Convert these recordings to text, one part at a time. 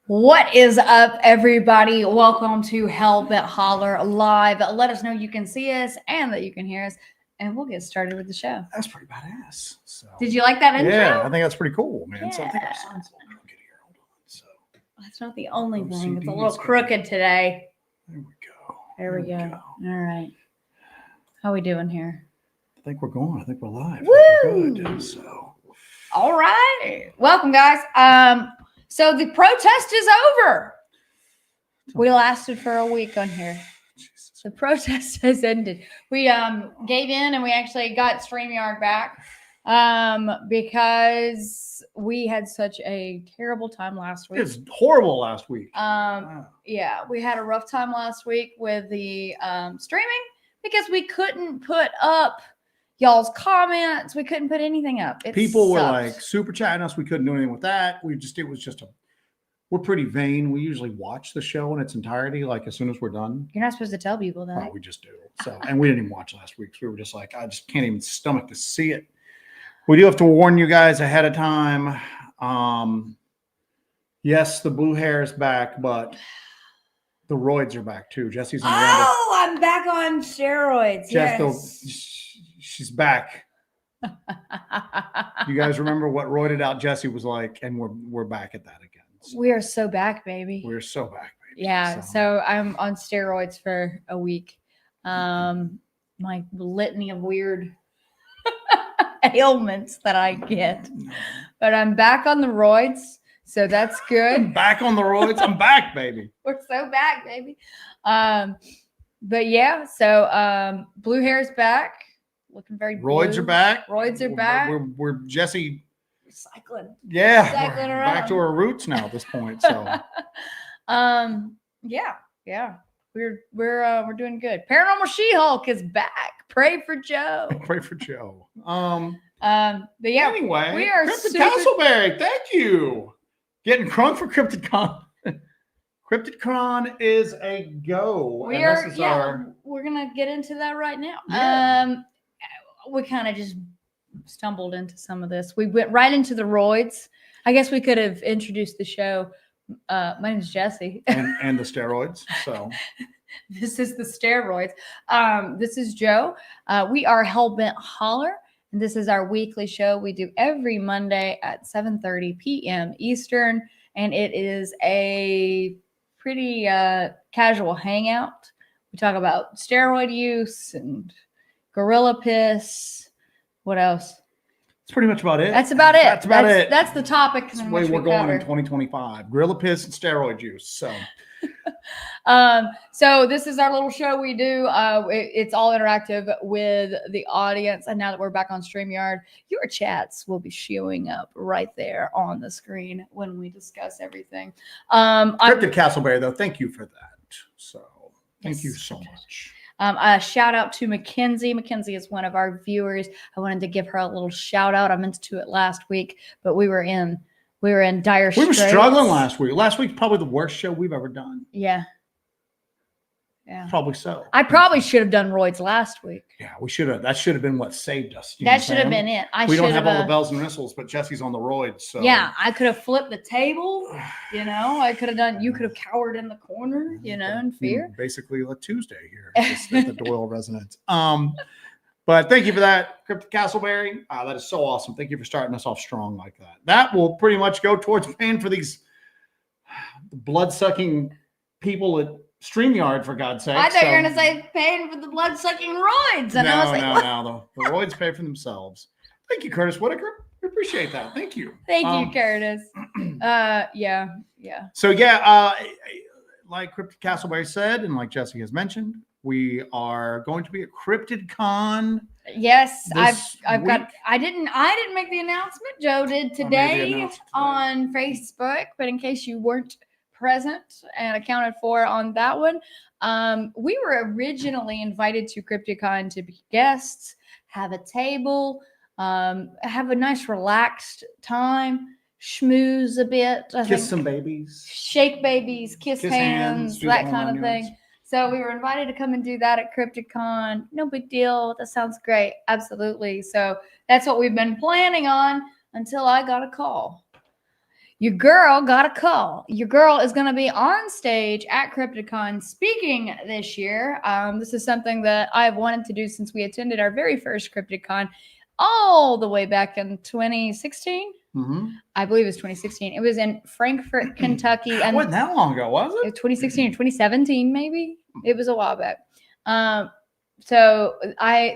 What is up, everybody? Welcome to Hellbent Holler Live. Let us know you can see us and that you can hear us, and we'll get started with the show. That's pretty badass. So, did you like that intro? Yeah, I think that's pretty cool, man. Yeah. So I think our sign's a little crooked here. Hold on. So that's not the only thing. OCD It's a little is crooked today. there we go. There we go. All right. How we doing here? I think we're going. I think we're live. Woo! We're good. So all right. Welcome, guys. So the protest is over. We lasted for a week on here. Jesus. The protest has ended. We gave in and we actually got StreamYard back because we had such a terrible time last week. It was horrible last week. Wow. Yeah, we had a rough time last week with the streaming because we couldn't put up y'all's comments. We couldn't put anything up. People were like super chatting us. We couldn't do anything with that. We're pretty vain. We usually watch the show in its entirety, like as soon as we're done. You're not supposed to tell people that. Oh, we just do. So, and we didn't even watch last week. So we were just like, I just can't even stomach to see it. We do have to warn you guys ahead of time. Yes, the blue hair is back, but the roids are back too. Jesse's in the I'm back on steroids. She's back. You guys remember what roided out Jesse was like, and we're back at that again. So we are so back, baby. We're so back, baby. Yeah. So I'm on steroids for a week. My litany of weird ailments that I get, but I'm back on the roids. So that's good. I'm back on the roids. I'm back, baby. We're so back, baby. But yeah, so blue hair is back. Looking very roids blue. are back. Roids are back. We're Jesse. Recycling. Yeah. Recycling We're around. back to our roots now at this point. So yeah. We're doing good. Paranormal She-Hulk is back. Pray for Joe. Pray for Joe. But yeah. Anyway, we are Cryptid Castleberry. Thank you. Getting crunk for CryptidCon. CryptidCon is a go. We're gonna get into that right now. Yeah. We kind of just stumbled into some of this. We went right into the roids. I guess we could have introduced the show. My name is Jesse. and the steroids. So this is the steroids. This is Joe. We are Hellbent Holler, and this is our weekly show we do every Monday at 7:30 p.m. Eastern, and it is a pretty casual hangout. We talk about steroid use and gorilla piss. What else? that's pretty much about it. That's about it. That's about it. That's the topic. That's the way we're going in 2025. Gorilla piss and steroid use. So so this is our little show we do. It's all interactive with the audience. And now that we're back on StreamYard, your chats will be showing up right there on the screen when we discuss everything. Cryptid Castleberry, though, thank you for that. So thank you so much. A shout out to Mackenzie. Mackenzie is one of our viewers. I wanted to give her a little shout out. I meant to do it last week, but we were in dire straits. We were struggling last week. Last week's probably the worst show we've ever done. Yeah. Yeah. Probably so. I probably should have done roids last week. Yeah, we should have. That should have been what saved us. You know That what should I'm have saying? been it. We don't have all the bells and whistles, but Jesse's on the roids. So yeah, I could have flipped the table. You know, I could have done. You could have cowered in the corner. You know, in fear. Basically, a Tuesday here at the Doyle residence. But thank you for that, Cryptid Castleberry. That is so awesome. Thank you for starting us off strong like that. That will pretty much go towards paying for these blood-sucking people at StreamYard, for God's sake. I thought you were going to say paying for the blood-sucking roids. And I was like, no. The roids pay for themselves. Thank you, Curtis Whitaker. We appreciate that. Thank you. Thank you, Curtis. Yeah. So, like Cryptid Castleberry said, and like Jesse has mentioned, we are going to be at CryptidCon. Yes, I've got. I didn't make the announcement. Joe did today on Facebook, but in case you weren't present and accounted for on that one, we were originally invited to CryptidCon to be guests, have a table, have a nice relaxed time, schmooze a bit, kiss some babies, shake babies, kiss hands, that kind of thing. So we were invited to come and do that at CryptidCon. No big deal. That sounds great. Absolutely. So that's what we've been planning on until I got a call. Your girl got a call. Your girl is going to be on stage at CryptidCon speaking this year. This is something that I've wanted to do since we attended our very first CryptidCon all the way back in 2016. Mm-hmm. I believe it was 2016. It was in Frankfort, Kentucky. And wasn't that long ago, was it? 2016 or 2017, maybe. It was a while back. So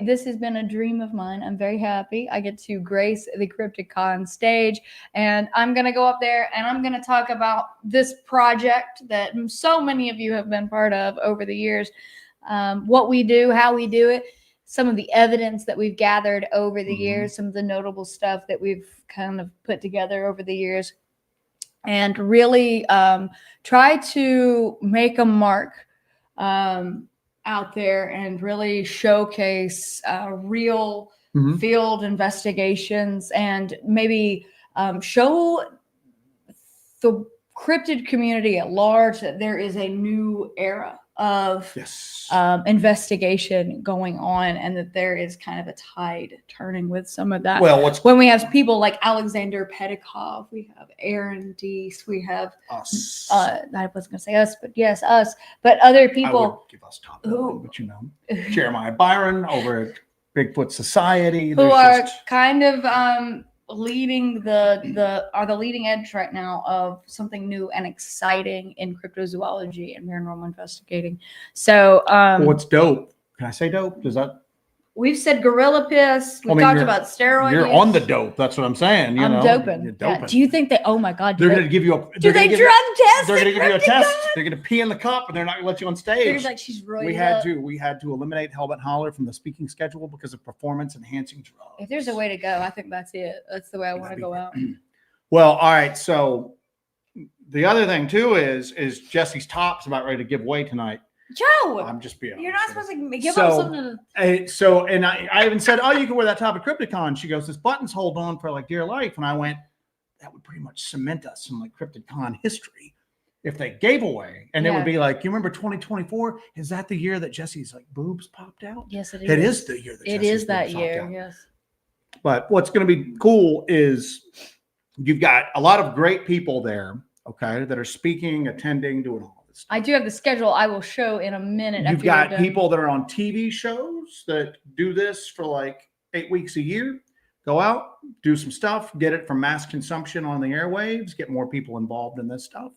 this has been a dream of mine. I'm very happy. I get to grace the CryptidCon stage, and I'm going to go up there and I'm going to talk about this project that so many of you have been part of over the years. What we do, how we do it, some of the evidence that we've gathered over the years, some of the notable stuff that we've kind of put together over the years, and really try to make a mark out there and really showcase real field investigations and maybe show the cryptid community at large that there is a new era of investigation going on, and that there is kind of a tide turning with some of that. Well, when we have people like Alexander Pedikov, we have Aaron Deese, we have us. I wasn't going to say us, but yes, us, but other people. I would give us top billing, but you know, Jeremiah Byron over at Bigfoot Society, who are kind of leading the leading edge right now of something new and exciting in cryptozoology and paranormal investigating. So what's dope? Can I say dope? Does that? We've said gorilla piss. We talked about steroids. You're on the dope. That's what I'm saying. You know, doping. Yeah. Do you think that? Oh my God! They're going to give you a. Do they drug test? They're going to give you a test. They're going to pee in the cup, and they're not going to let you on stage. They're like, she's roided We had to eliminate Hellbent Holler from the speaking schedule because of performance enhancing drugs. If there's a way to go, I think that's it. That's the way I want to go out. Well, all right. So the other thing too is Jesse's top's about ready to give away tonight. Joe, I'm just being. You're not supposed to give them something. And I even said, "Oh, you can wear that top at CryptidCon." She goes, "This button's hold on for like dear life," and I went, "That would pretty much cement us in like CryptidCon history if they gave away." And it would be like, "You remember 2024? Is that the year that Jesse's like boobs popped out?" Yes, it is. It is the year that it Jesse's is that boobs year. popped out. Yes. But what's going to be cool is you've got a lot of great people there, okay, that are speaking, attending, doing all. I do have the schedule. I will show in a minute. You've got people that are on TV shows that do this for like 8 weeks a year. Go out, do some stuff, get it from mass consumption on the airwaves, get more people involved in this stuff.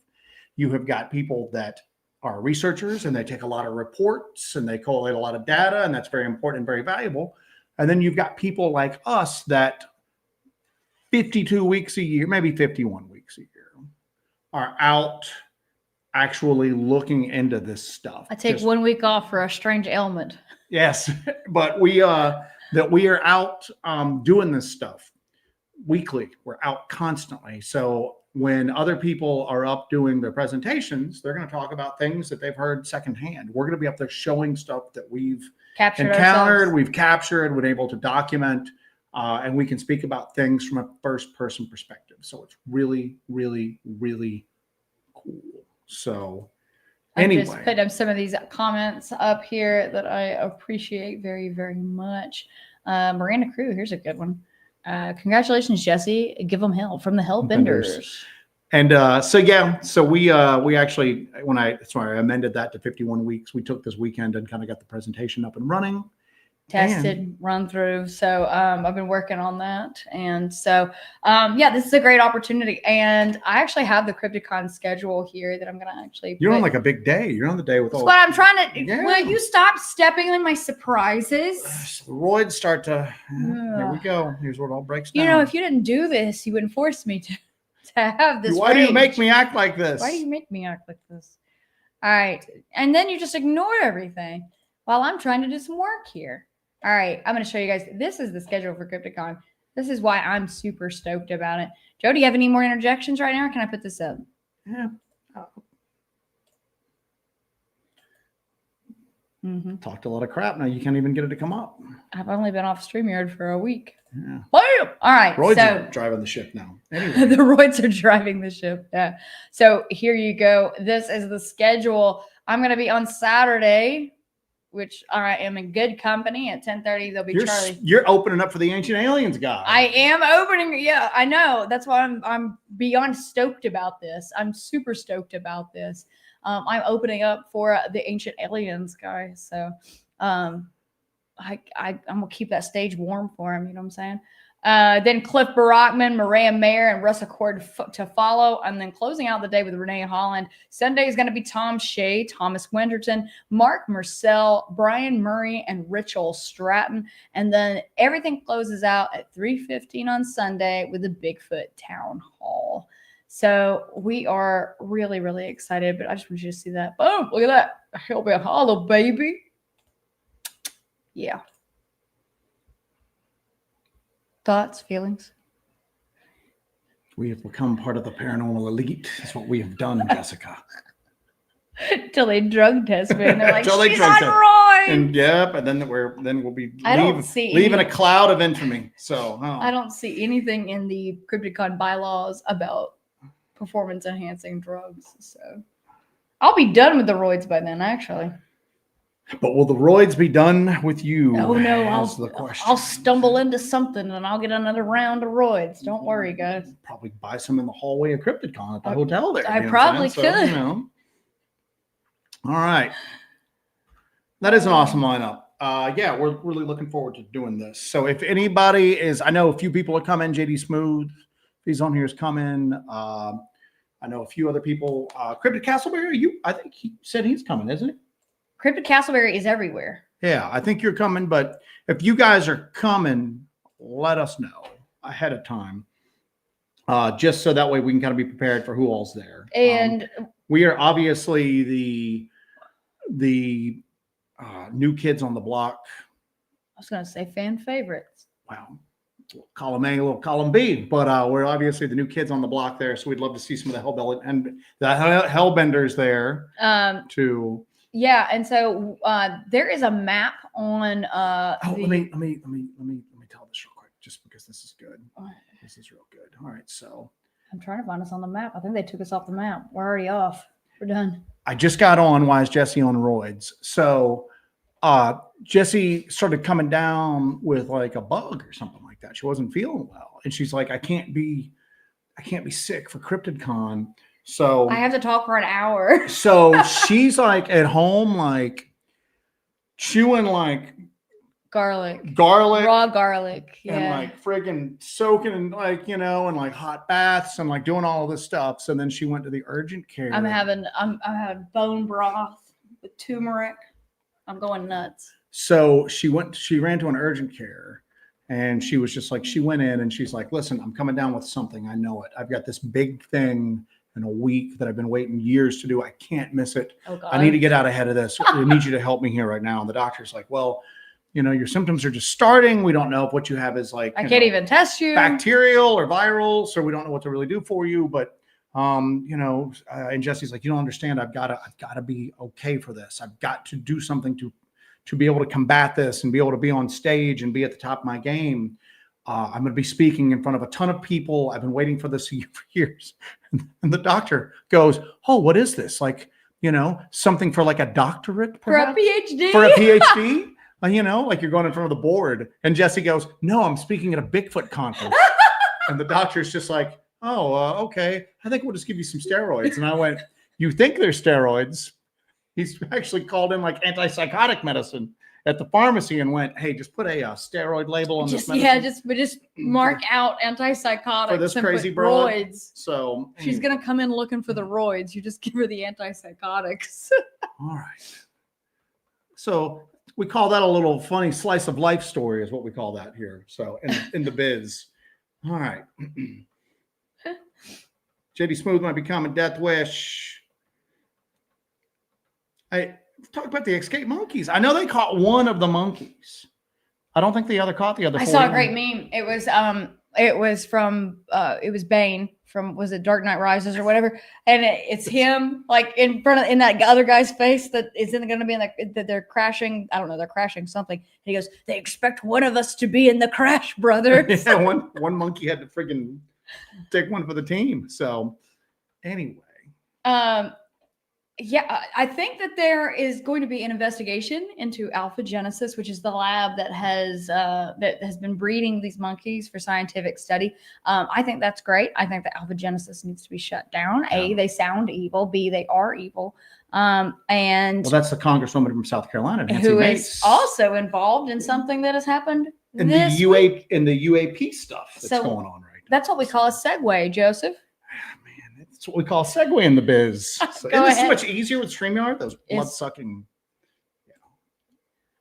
You have got people that are researchers and they take a lot of reports and they collate a lot of data, and that's very important and very valuable. And then you've got people like us that 52 weeks a year, maybe 51 weeks a year, are out actually looking into this stuff. I take 1 week off for a strange ailment. Yes, but we are out doing this stuff weekly. We're out constantly. So when other people are up doing their presentations, they're going to talk about things that they've heard secondhand. We're going to be up there showing stuff that we've encountered, we've captured, we're able to document, and we can speak about things from a first-person perspective. So it's really, really, really cool. So I'm just Anyway. putting up some of these comments up here that I appreciate very, very much. Miranda Crew, here's a good one. Congratulations, Jesse. Give them hell from the Hellbenders. And so we actually, that's why I amended that to 51 weeks. We took this weekend and kind of got the presentation up and running. Tested, run through. So I've been working on that. And so, this is a great opportunity. And I actually have the CryptidCon schedule here that I'm going to actually You're on like a big day. You're on the day with all. That's what I'm trying to. Yeah. Will you stop stepping on my surprises? The roids start to. Here we go. Here's what all breaks down. You know, if you didn't do this, you wouldn't force me to have this. Why do you make me act like this? Why do you make me act like this? All right. And then you just ignore everything while I'm trying to do some work here. All right, I'm going to show you guys. This is the schedule for CryptidCon. This is why I'm super stoked about it. Joe, do you have any more interjections right now, or can I put this up? Yeah. Talked a lot of crap. Now you can't even get it to come up. I've only been off StreamYard for a week. Yeah. All right. Roids are driving the ship now. Anyway. The roids are driving the ship. Yeah. So here you go. This is the schedule. I'm going to be on Saturday, which I am in good company at 10:30. There'll be Charlie. You're opening up for the Ancient Aliens guy. I am opening. Yeah, I know. That's why I'm beyond stoked about this. I'm super stoked about this. I'm opening up for the Ancient Aliens guy. So I'm gonna keep that stage warm for him. You know what I'm saying? Then Cliff Barackman, Maria Mayer, and Russ Accord to follow. And then closing out the day with Renee Holland. Sunday is going to be Tom Shea, Thomas Winterton, Mark Marcel, Brian Murray, and Richel Stratton. And then everything closes out at 3:15 on Sunday with the Bigfoot Town Hall. So we are really, really excited. But I just want you to see that. Boom, look at that. Hellbent Hollow, baby. Yeah. Thoughts, feelings? We have become part of the paranormal elite. That's what we have done, Jessica. Till they drug test me, and they're like, "She's on Roy." And then we'll be leaving a cloud of infamy. So I don't see anything in the CryptidCon bylaws about performance enhancing drugs. So I'll be done with the roids by then, actually. But will the roids be done with you? Oh no, I'll stumble into something and I'll get another round of roids. Don't worry, guys. Probably buy some in the hallway of CryptidCon at the hotel there. I probably could. All right. That is an awesome lineup. We're really looking forward to doing this. So if anybody is, I know a few people are coming. JD Smooth, if he's on here, is coming. I know a few other people. Cryptid Castleberry, I think he said he's coming, isn't he? Cryptid Castleberry is everywhere. Yeah, I think you're coming, but if you guys are coming, let us know ahead of time, just so that way we can kind of be prepared for who all's there. And we are obviously the new kids on the block. I was going to say fan favorites. Wow. Column A, a little column B, but we're obviously the new kids on the block there, so we'd love to see some of the Hellbenders there too. Yeah, and so there is a map on. Let me tell this real quick, just because this is good. This is real good. All right, so I'm trying to find us on the map. I think they took us off the map. We're already off. We're done. I just got on. Why is Jesse on roids? So Jesse started coming down with like a bug or something like that. She wasn't feeling well, and she's like, I can't be sick for CryptidCon. So I have to talk for an hour. So she's like at home, like chewing like garlic, raw garlic, and like friggin' soaking and like, and like hot baths and like doing all of this stuff. So then she went to the urgent care. I'm having bone broth with turmeric. I'm going nuts. So she ran to an urgent care, and she was just like, she went in and she's like, listen, I'm coming down with something. I know it. I've got this big thing in a week that I've been waiting years to do. I can't miss it. Oh, God. I need to get out ahead of this. I need you to help me here right now. And the doctor's like, well, your symptoms are just starting. We don't know if what you have is like, I can't even test you, bacterial or viral. So we don't know what to really do for you. But, and Jesse's like, you don't understand. I've got to be okay for this. I've got to do something to be able to combat this and be able to be on stage and be at the top of my game. I'm going to be speaking in front of a ton of people. I've been waiting for this for years. And the doctor goes, oh, what is this? Like, you know, something for like a doctorate, For a perhaps? PhD. For a PhD? You know, like you're going in front of the board. And Jesse goes, no, I'm speaking at a Bigfoot conference. And the doctor's just like, oh, okay. I think we'll just give you some steroids. And I went, you think they're steroids? He's actually called in like antipsychotic medicine at the pharmacy and went, hey, just put a steroid label on this medicine. Just mark out antipsychotics for this and crazy put broad. roids. So She's anyway. gonna come in looking for the roids. You just give her the antipsychotics. All right. So we call that a little funny slice of life story is what we call that here. So in the biz. All right. JD Smooth might be coming. Death Wish. I talk about the escaped monkeys. I know they caught one of the monkeys. I don't think the other caught the other. I saw a great meme. It was from it was Bane from, was it Dark Knight Rises or whatever, and it's him like in front of, in that other guy's face that isn't going to be in that they're crashing. I don't know, they're crashing something. And he goes, they expect one of us to be in the crash, brothers. Yeah, one monkey had to friggin' take one for the team. So anyway. Yeah, I think that there is going to be an investigation into Alpha Genesis, which is the lab that has been breeding these monkeys for scientific study. I think that's great. I think that Alpha Genesis needs to be shut down. A, they sound evil. B, they are evil. And well, that's the congresswoman from South Carolina, Nancy who Mace. is also involved in something that has happened in this the UAP in the UAP stuff that's So going on right now. That's what we call a segue, Joseph. That's what we call a segue in the biz. So, Go isn't this ahead. much easier with StreamYard? Those blood-sucking.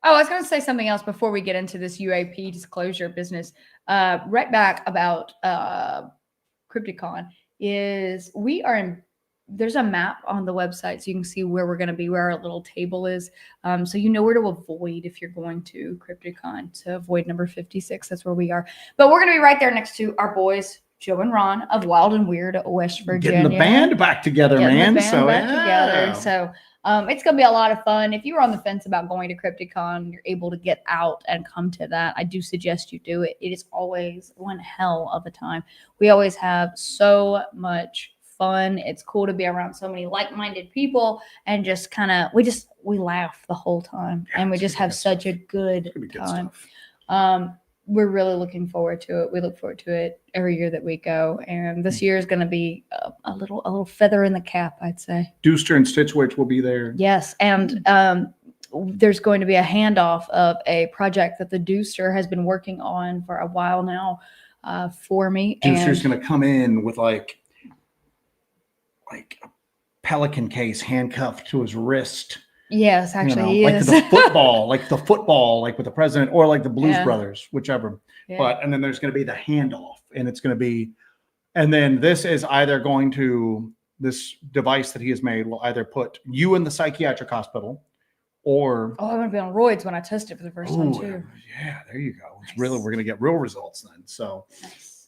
Oh, I was going to say something else before we get into this UAP disclosure business. Right back about CRYPTICON is we are in. There's a map on the website, so you can see where we're going to be, where our little table is. So you know where to avoid if you're going to CRYPTICON. So avoid number 56. That's where we are. But we're going to be right there next to our boys, Joe and Ron of Wild and Weird, West Virginia. Getting the band back together, man. Together. So it's going to be a lot of fun. If you were on the fence about going to CRYPTICON, you're able to get out and come to that. I do suggest you do it. It is always one hell of a time. We always have so much fun. It's cool to be around so many like-minded people and just kind of, we laugh the whole time, and we just have such a good time. We're really looking forward to it. We look forward to it every year that we go. And this year is going to be a little feather in the cap, I'd say. Dooster and Stitchwitch will be there. Yes. And there's going to be a handoff of a project that the Dooster has been working on for a while now for me. Dooster's going to come in with like a pelican case handcuffed to his wrist. Yes, actually, he is. Like the football, like with the president, or like the Blues Brothers, whichever. Yeah. And then there's going to be the handoff, and it's going to be, and then this is either going to, this device that he has made will either put you in the psychiatric hospital, or I'm going to be on roids when I test it for the first time too. Yeah, there you go. Nice. It's really, we're going to get real results then. So. Nice.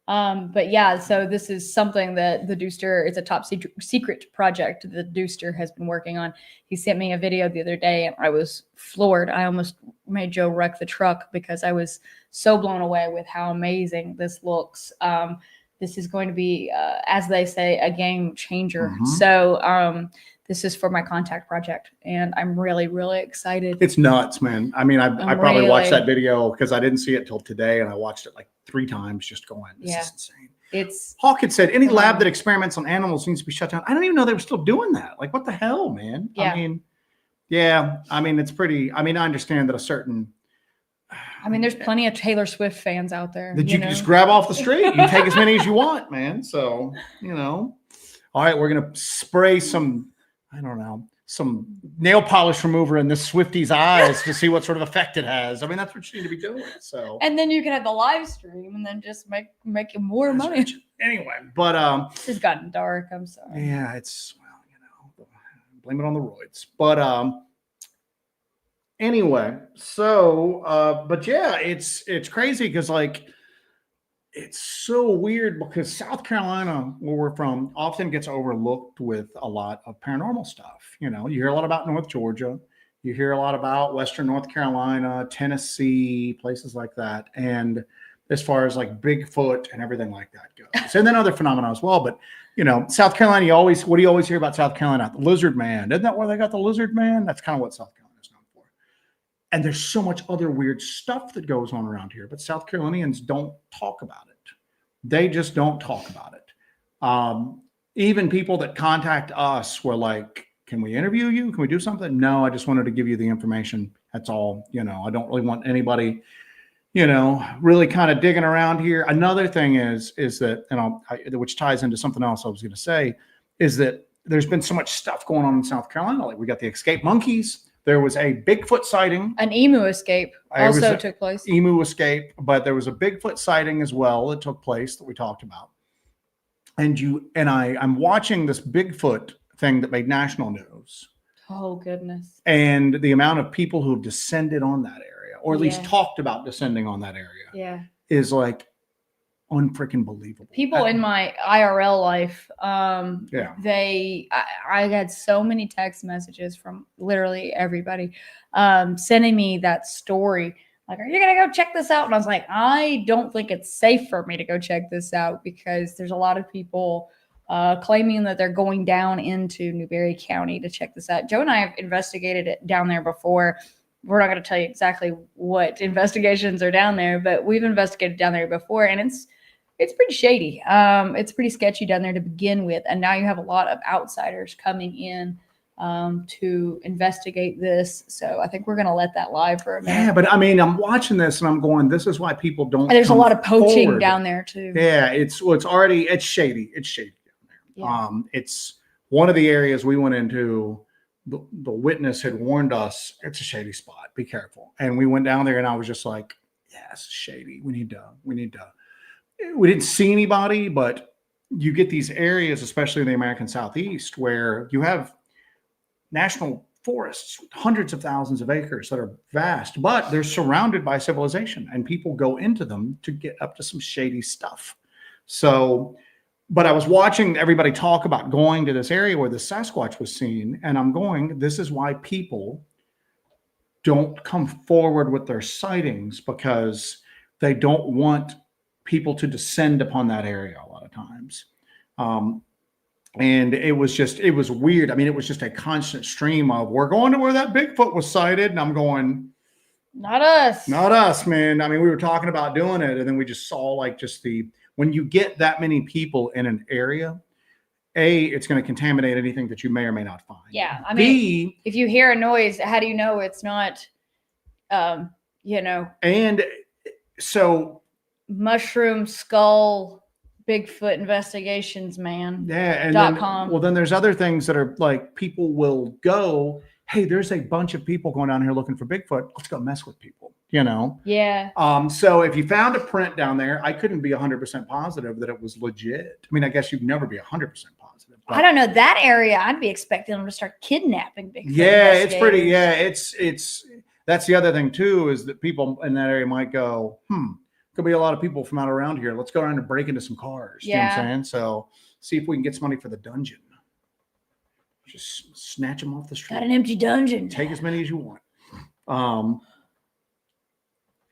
But yeah, so this is something that the Dooster, it's a top secret project the Dooster has been working on. He sent me a video the other day and I was floored. I almost made Joe wreck the truck because I was so blown away with how amazing this looks. This is going to be, as they say, a game changer. Mm-hmm. So this is for my contact project, and I'm really, really excited. It's nuts, man. I mean, I probably watched that video because I didn't see it till today, and I watched it like 3 times just going, this is insane. Hawk had said, any lab that experiments on animals needs to be shut down. I don't even know they were still doing that. Like, what the hell, man? Yeah. I mean, it's pretty, I understand that a certain... there's plenty of Taylor Swift fans out there. That you can just grab off the street. You take as many as you want, man. So, All right, we're going to spray some nail polish remover in this Swifty's eyes to see what sort of effect it has. That's what you need to be doing. So, and then you can have the live stream and then just make more money. Right. Anyway, but this has gotten dark. I'm sorry. Yeah, it's blame it on the roids. But anyway, so but yeah, it's crazy because it's so weird because South Carolina, where we're from, often gets overlooked with a lot of paranormal stuff. You hear a lot about North Georgia. You hear a lot about Western North Carolina, Tennessee, places like that. And as far as like Bigfoot and everything like that goes. And then other phenomena as well. But, you know, South Carolina, what do you always hear about South Carolina? The lizard man. Isn't that where they got the lizard man? That's kind of what South Carolina is known for. And there's so much other weird stuff that goes on around here, but South Carolinians don't talk about it. They just don't talk about it. Even people that contact us were like, can we interview you? Can we do something? No, I just wanted to give you the information. That's all. You know, I don't really want anybody, you know, really kind of digging around here. Another thing is that, and which ties into something else I was going to say, is that there's been so much stuff going on in South Carolina. Like we got the escaped monkeys. There was a Bigfoot sighting. An emu escape also took place. Emu escape, but there was a Bigfoot sighting as well that took place that we talked about. And I'm watching this Bigfoot thing that made national news. Oh, goodness. And the amount of people who have descended on that area, or at least talked about descending on that area, is like unfreaking believable. People in my IRL life, I had so many text messages from literally everybody sending me that story. Like, are you going to go check this out? And I was like, I don't think it's safe for me to go check this out because there's a lot of people claiming that they're going down into Newberry County to check this out. Joe and I have investigated it down there before. We're not going to tell you exactly what investigations are down there, but we've investigated down there before, and it's pretty shady. It's pretty sketchy down there to begin with, and now you have a lot of outsiders coming in to investigate this. So I think we're going to let that lie for a minute. Yeah, but I mean, I'm watching this and I'm going, this is why people don't. And there's a lot of poaching down there too. Yeah, it's shady. It's shady down there. Yeah. It's one of the areas we went into. The witness had warned us, it's a shady spot. Be careful. And we went down there and I was just like, yeah, it's shady. We didn't see anybody, but you get these areas, especially in the American Southeast, where you have national forests, hundreds of thousands of acres that are vast, but they're surrounded by civilization and people go into them to get up to some shady stuff. So, but I was watching everybody talk about going to this area where the Sasquatch was seen, and I'm going, this is why people don't come forward with their sightings, because they don't want people to descend upon that area a lot of times. And it was weird. I mean, it was just a constant stream of, we're going to where that Bigfoot was sighted. And I'm going, not us, man. I mean, we were talking about doing it. And then we just saw like when you get that many people in an area, it's going to contaminate anything that you may or may not find. Yeah. I mean, if you hear a noise, how do you know it's not, and so mushroom skull Bigfoot investigations, man. Yeah. And then there's other things that are like, people will go, hey, there's a bunch of people going down here looking for Bigfoot. Let's go mess with people, Yeah. So if you found a print down there, I couldn't be 100% positive that it was legit. I mean, I guess you'd never be 100% positive. I don't know that area. I'd be expecting them to start kidnapping Bigfoot. Yeah, it's pretty. Yeah, it's that's the other thing too, is that people in that area might go, could be a lot of people from out around here. Let's go around and break into some cars. Yeah. You know what I'm saying? So see if we can get some money for the dungeon. Just snatch them off the street. Got an empty dungeon. Take as many as you want.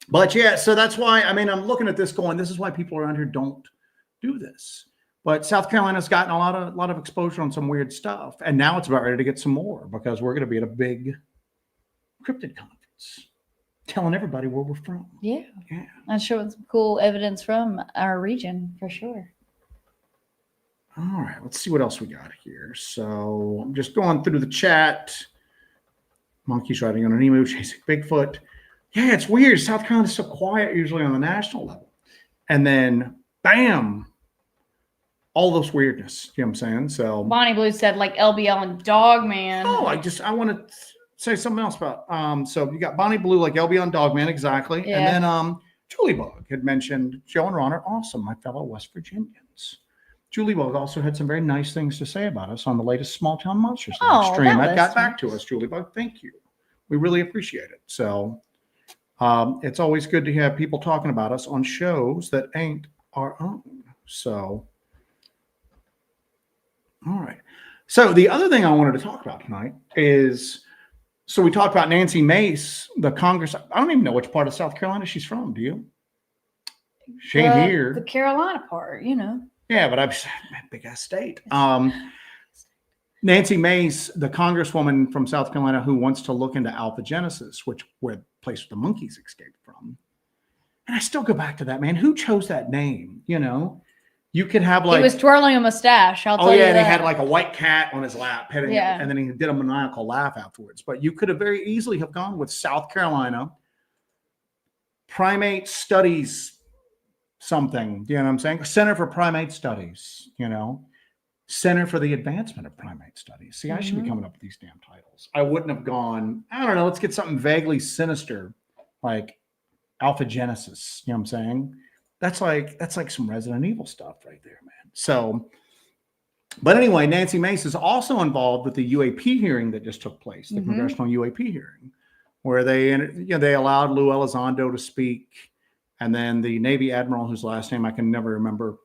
But yeah, so that's why, I mean, I'm looking at this going, this is why people around here don't do this. But South Carolina's gotten a lot of exposure on some weird stuff. And now it's about ready to get some more, because we're going to be at a big cryptid conference telling everybody where we're from. Yeah. I'm showing some cool evidence from our region for sure. All right, let's see what else we got here. So I'm just going through the chat. Monkeys riding on an emu, chasing Bigfoot. Yeah, it's weird. South Carolina's so quiet usually on the national level. And then, bam, all those weirdness. You know what I'm saying? So Bonnie Blue said, like LBL and Dogman. Oh, I want to say something else about, so you got Bonnie Blue, like LBL and Dogman, exactly. Yeah. And then Julie Bug had mentioned Joe and Ron are awesome, my fellow West Virginians. Julie Bug also had some very nice things to say about us on the latest Small Town Monsters stream. That got back to us, Julie Bug. Thank you. We really appreciate it. So it's always good to have people talking about us on shows that ain't our own. So, all right. So the other thing I wanted to talk about tonight is, so we talked about Nancy Mace, the Congress. I don't even know which part of South Carolina she's from. Do you? She ain't the here. Carolina part, you know. Yeah, but I'm big ass state. Nancy Mace, the congresswoman from South Carolina who wants to look into alpha genesis, which where the place the monkeys escaped from. And I still go back to that, man. Who chose that name? You know, you could have like he was twirling a mustache. I'll tell you and that. he had like a white cat on his lap, petting Yeah. it, and then he did a maniacal laugh afterwards. But you could have very easily have gone with South Carolina Primate Studies something. You know what I'm saying? Center for Primate Studies. You know, Center for the Advancement of Primate Studies. See, I should be coming up with these damn titles. I wouldn't have gone. I don't know. Let's get something vaguely sinister, like Alpha Genesis. You know what I'm saying? That's like some Resident Evil stuff right there, man. So, but anyway, Nancy Mace is also involved with the UAP hearing that just took place, the congressional UAP hearing, where they allowed Lou Elizondo to speak, and then the Navy admiral whose last name I can never remember,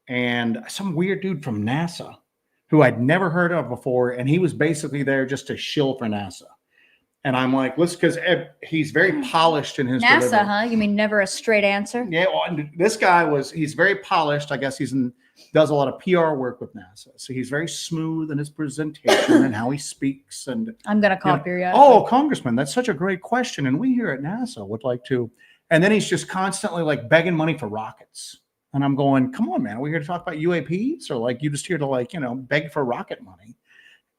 and some weird dude from NASA who I'd never heard of before, and he was basically there just to shill for NASA. And I'm like, listen, because he's very polished in his NASA, delivery. huh? You mean never a straight answer? Yeah, well, and this guy he's very polished. I guess does a lot of PR work with NASA. So he's very smooth in his presentation and how he speaks. And I'm going to call periodically. Oh, Congressman, that's such a great question. And we here at NASA would like to. And then he's just constantly like begging money for rockets. And I'm going, come on, man, are we here to talk about UAPs? Or like you just here to like, beg for rocket money?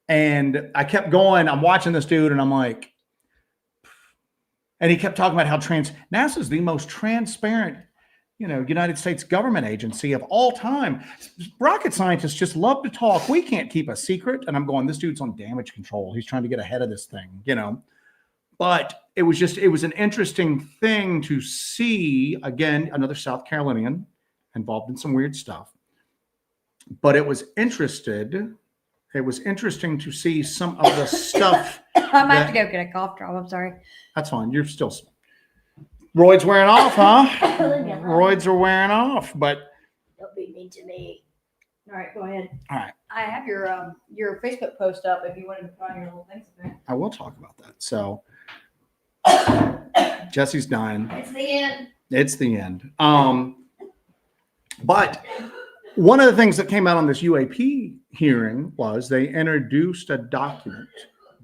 And I kept going. I'm watching this dude and I'm like, and he kept talking about how NASA is the most transparent, United States government agency of all time. Rocket scientists just love to talk. We can't keep a secret. And I'm going, this dude's on damage control. He's trying to get ahead of this thing, But it was an interesting thing to see, again, another South Carolinian involved in some weird stuff. But it was interesting to see some of the stuff. I might have to go get a cough drop. I'm sorry. That's fine. You're still. Roids wearing off, huh? Roids are wearing off, but. Don't be mean to me. All right, go ahead. All right. I have your Facebook post up if you wanted to find your little things in there. I will talk about that. So, Jesse's dying. It's the end. It's the end. But one of the things that came out on this UAP hearing was they introduced a document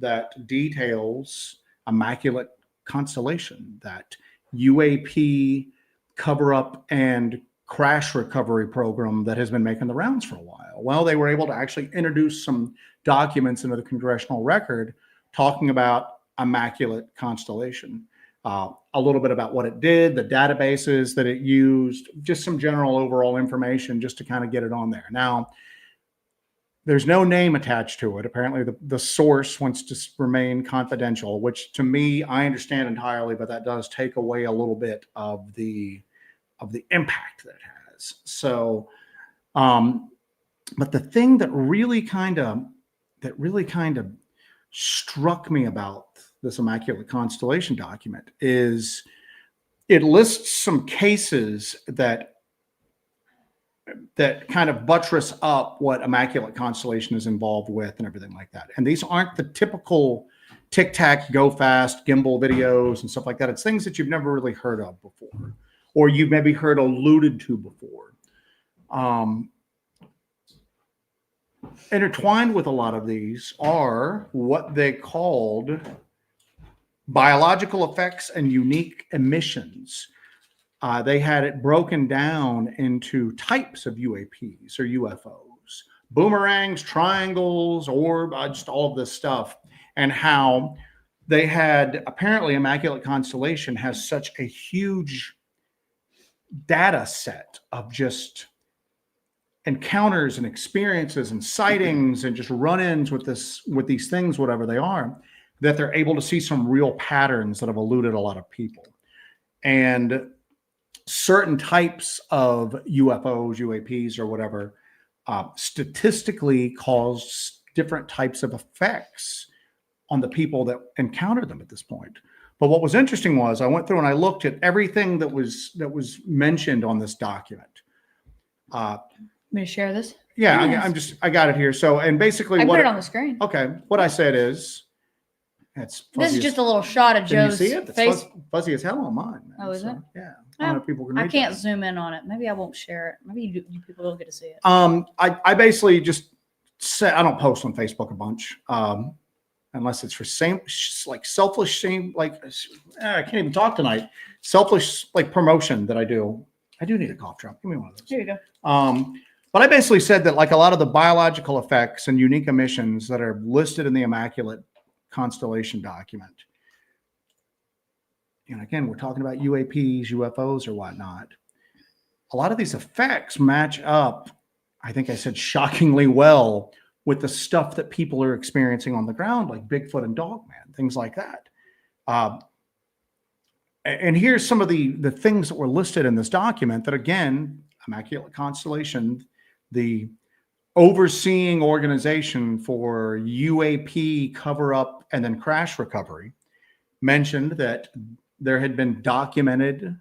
that details Immaculate Constellation, that UAP cover-up and crash recovery program that has been making the rounds for a while. Well, they were able to actually introduce some documents into the congressional record talking about Immaculate Constellation, a little bit about what it did, the databases that it used, just some general overall information just to kind of get it on there. Now, there's no name attached to it. Apparently, the source wants to remain confidential, which to me, I understand entirely, but that does take away a little bit of the impact that it has. So, but the thing that really kind of struck me about this Immaculate Constellation document is it lists some cases that kind of buttress up what Immaculate Constellation is involved with and everything like that. And these aren't the typical tic-tac, go fast, gimbal videos and stuff like that. It's things that you've never really heard of before, or you've maybe heard alluded to before. Intertwined with a lot of these are what they called biological effects and unique emissions. They had it broken down into types of UAPs or UFOs, boomerangs, triangles, orb, just all of this stuff, and how they had apparently Immaculate Constellation has such a huge data set of just encounters and experiences and sightings and just run-ins with these things, whatever they are, that they're able to see some real patterns that have eluded a lot of people. And certain types of UFOs, UAPs, or whatever, statistically cause different types of effects on the people that encounter them at this point. But what was interesting was I went through and I looked at everything that was mentioned on this document. I'm going to share this. Yeah, I got it here. So, and basically I put it on the screen. Okay, what I said is, It's This fuzzy is just a little shot of Can you Joe's see it? It's face. fuzzy as hell on mine. Man. Oh, is it? Yeah. I don't know if people can read I can't that. zoom in on it. Maybe I won't share it. Maybe you people don't get to see it. I basically just say I don't post on Facebook a bunch. Unless it's for like selfish shame, like I can't even talk tonight. Selfish like promotion that I do. I do need a cough drop. Give me one of those. Here you go. But I basically said that like a lot of the biological effects and unique emissions that are listed in the Immaculate Constellation document. And again, we're talking about UAPs, UFOs, or whatnot. A lot of these effects match up, I think I said shockingly well, with the stuff that people are experiencing on the ground, like Bigfoot and Dogman, things like that. And here's some of the things that were listed in this document that, again, Immaculate Constellation, the overseeing organization for UAP cover-up and then crash recovery, mentioned that there had been documented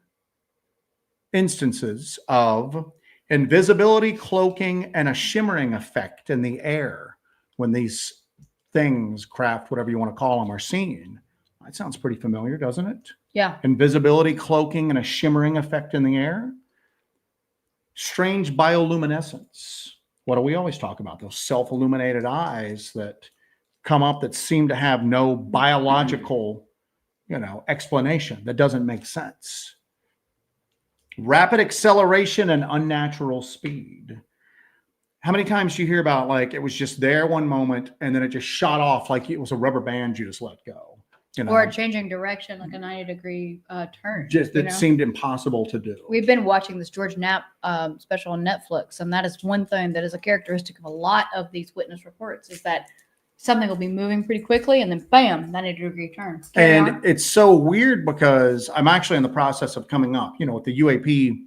instances of invisibility, cloaking, and a shimmering effect in the air when these things, craft, whatever you want to call them, are seen. That sounds pretty familiar, doesn't it? Yeah. Invisibility, cloaking, and a shimmering effect in the air. Strange bioluminescence. What do we always talk about? Those self-illuminated eyes that come up that seem to have no biological, explanation that doesn't make sense. Rapid acceleration and unnatural speed. How many times do you hear about like it was just there one moment and then it just shot off like it was a rubber band you just let go? Or changing direction, like a 90-degree turn. Just it seemed impossible to do. We've been watching this George Knapp special on Netflix, and that is one thing that is a characteristic of a lot of these witness reports is that something will be moving pretty quickly and then bam, 90-degree turn. And it's so weird because I'm actually in the process of coming up, with the UAP.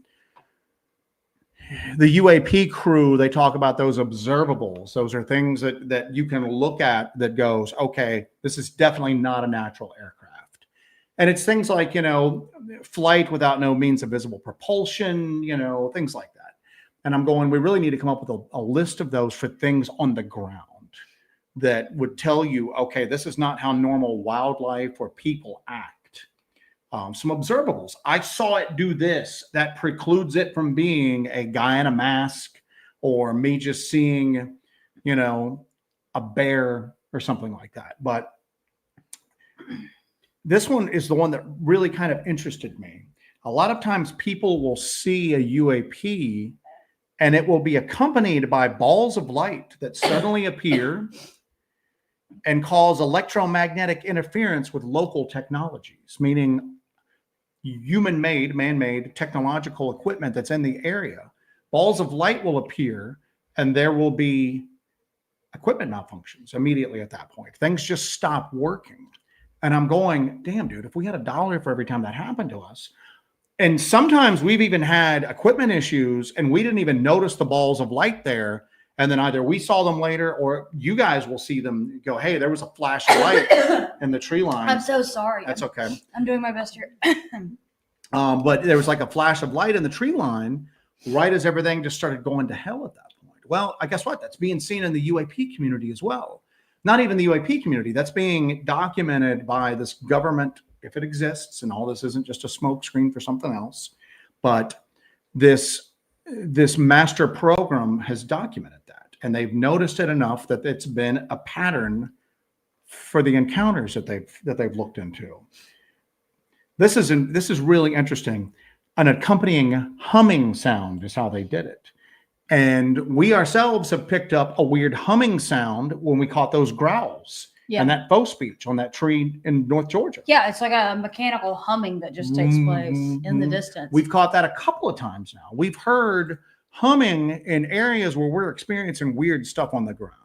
The UAP crew, they talk about those observables. Those are things that you can look at that goes, okay, this is definitely not a natural aircraft. And it's things like, flight without no means of visible propulsion, things like that. And I'm going, we really need to come up with a list of those for things on the ground that would tell you, okay, this is not how normal wildlife or people act. Some observables. I saw it do this. That precludes it from being a guy in a mask or me just seeing, a bear or something like that. But this one is the one that really kind of interested me. A lot of times people will see a UAP and it will be accompanied by balls of light that suddenly appear and cause electromagnetic interference with local technologies, meaning human-made, man-made technological equipment that's in the area. Balls of light will appear and there will be equipment malfunctions immediately at that point. Things just stop working. And I'm going, damn, dude, if we had $1 for every time that happened to us. And sometimes we've even had equipment issues and we didn't even notice the balls of light there. And then either we saw them later or you guys will see them go, hey, there was a flash of light in the tree line. I'm so sorry. That's okay. I'm doing my best here. But there was like a flash of light in the tree line right as everything just started going to hell at that point. Well, I guess what? That's being seen in the UAP community as well. Not even the UAP community. That's being documented by this government, if it exists, and all this isn't just a smokescreen for something else. But this master program has documented that, and they've noticed it enough that it's been a pattern for the encounters that they've looked into. This is really interesting. An accompanying humming sound is how they did it. And we ourselves have picked up a weird humming sound when we caught those growls and that faux speech on that tree in North Georgia. Yeah, it's like a mechanical humming that just takes place in the distance. We've caught that a couple of times now. We've heard humming in areas where we're experiencing weird stuff on the ground.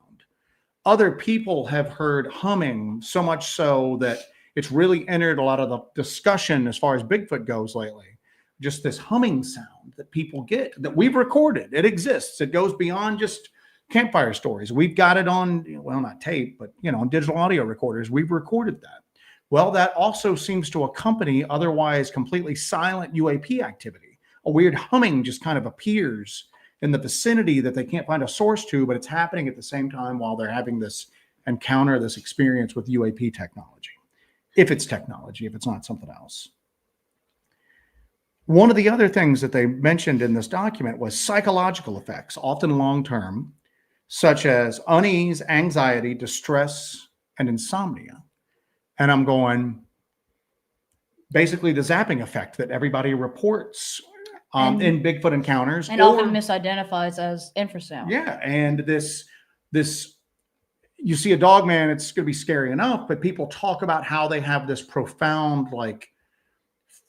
Other people have heard humming so much so that it's really entered a lot of the discussion as far as Bigfoot goes lately. Just this humming sound that people get that we've recorded. It exists. It goes beyond just campfire stories. We've got it on, well, not tape, but on digital audio recorders. We've recorded that. Well, that also seems to accompany otherwise completely silent UAP activity. A weird humming just kind of appears in the vicinity that they can't find a source to, but it's happening at the same time while they're having this encounter this experience with UAP technology, if it's technology, if it's not something else. One of the other things that they mentioned in this document was psychological effects, often long-term, such as unease, anxiety, distress, and insomnia. And I'm going, basically the zapping effect that everybody reports in Bigfoot encounters. And often misidentifies as infrasound. Yeah, and this, you see a dog man, it's going to be scary enough, but people talk about how they have this profound, like,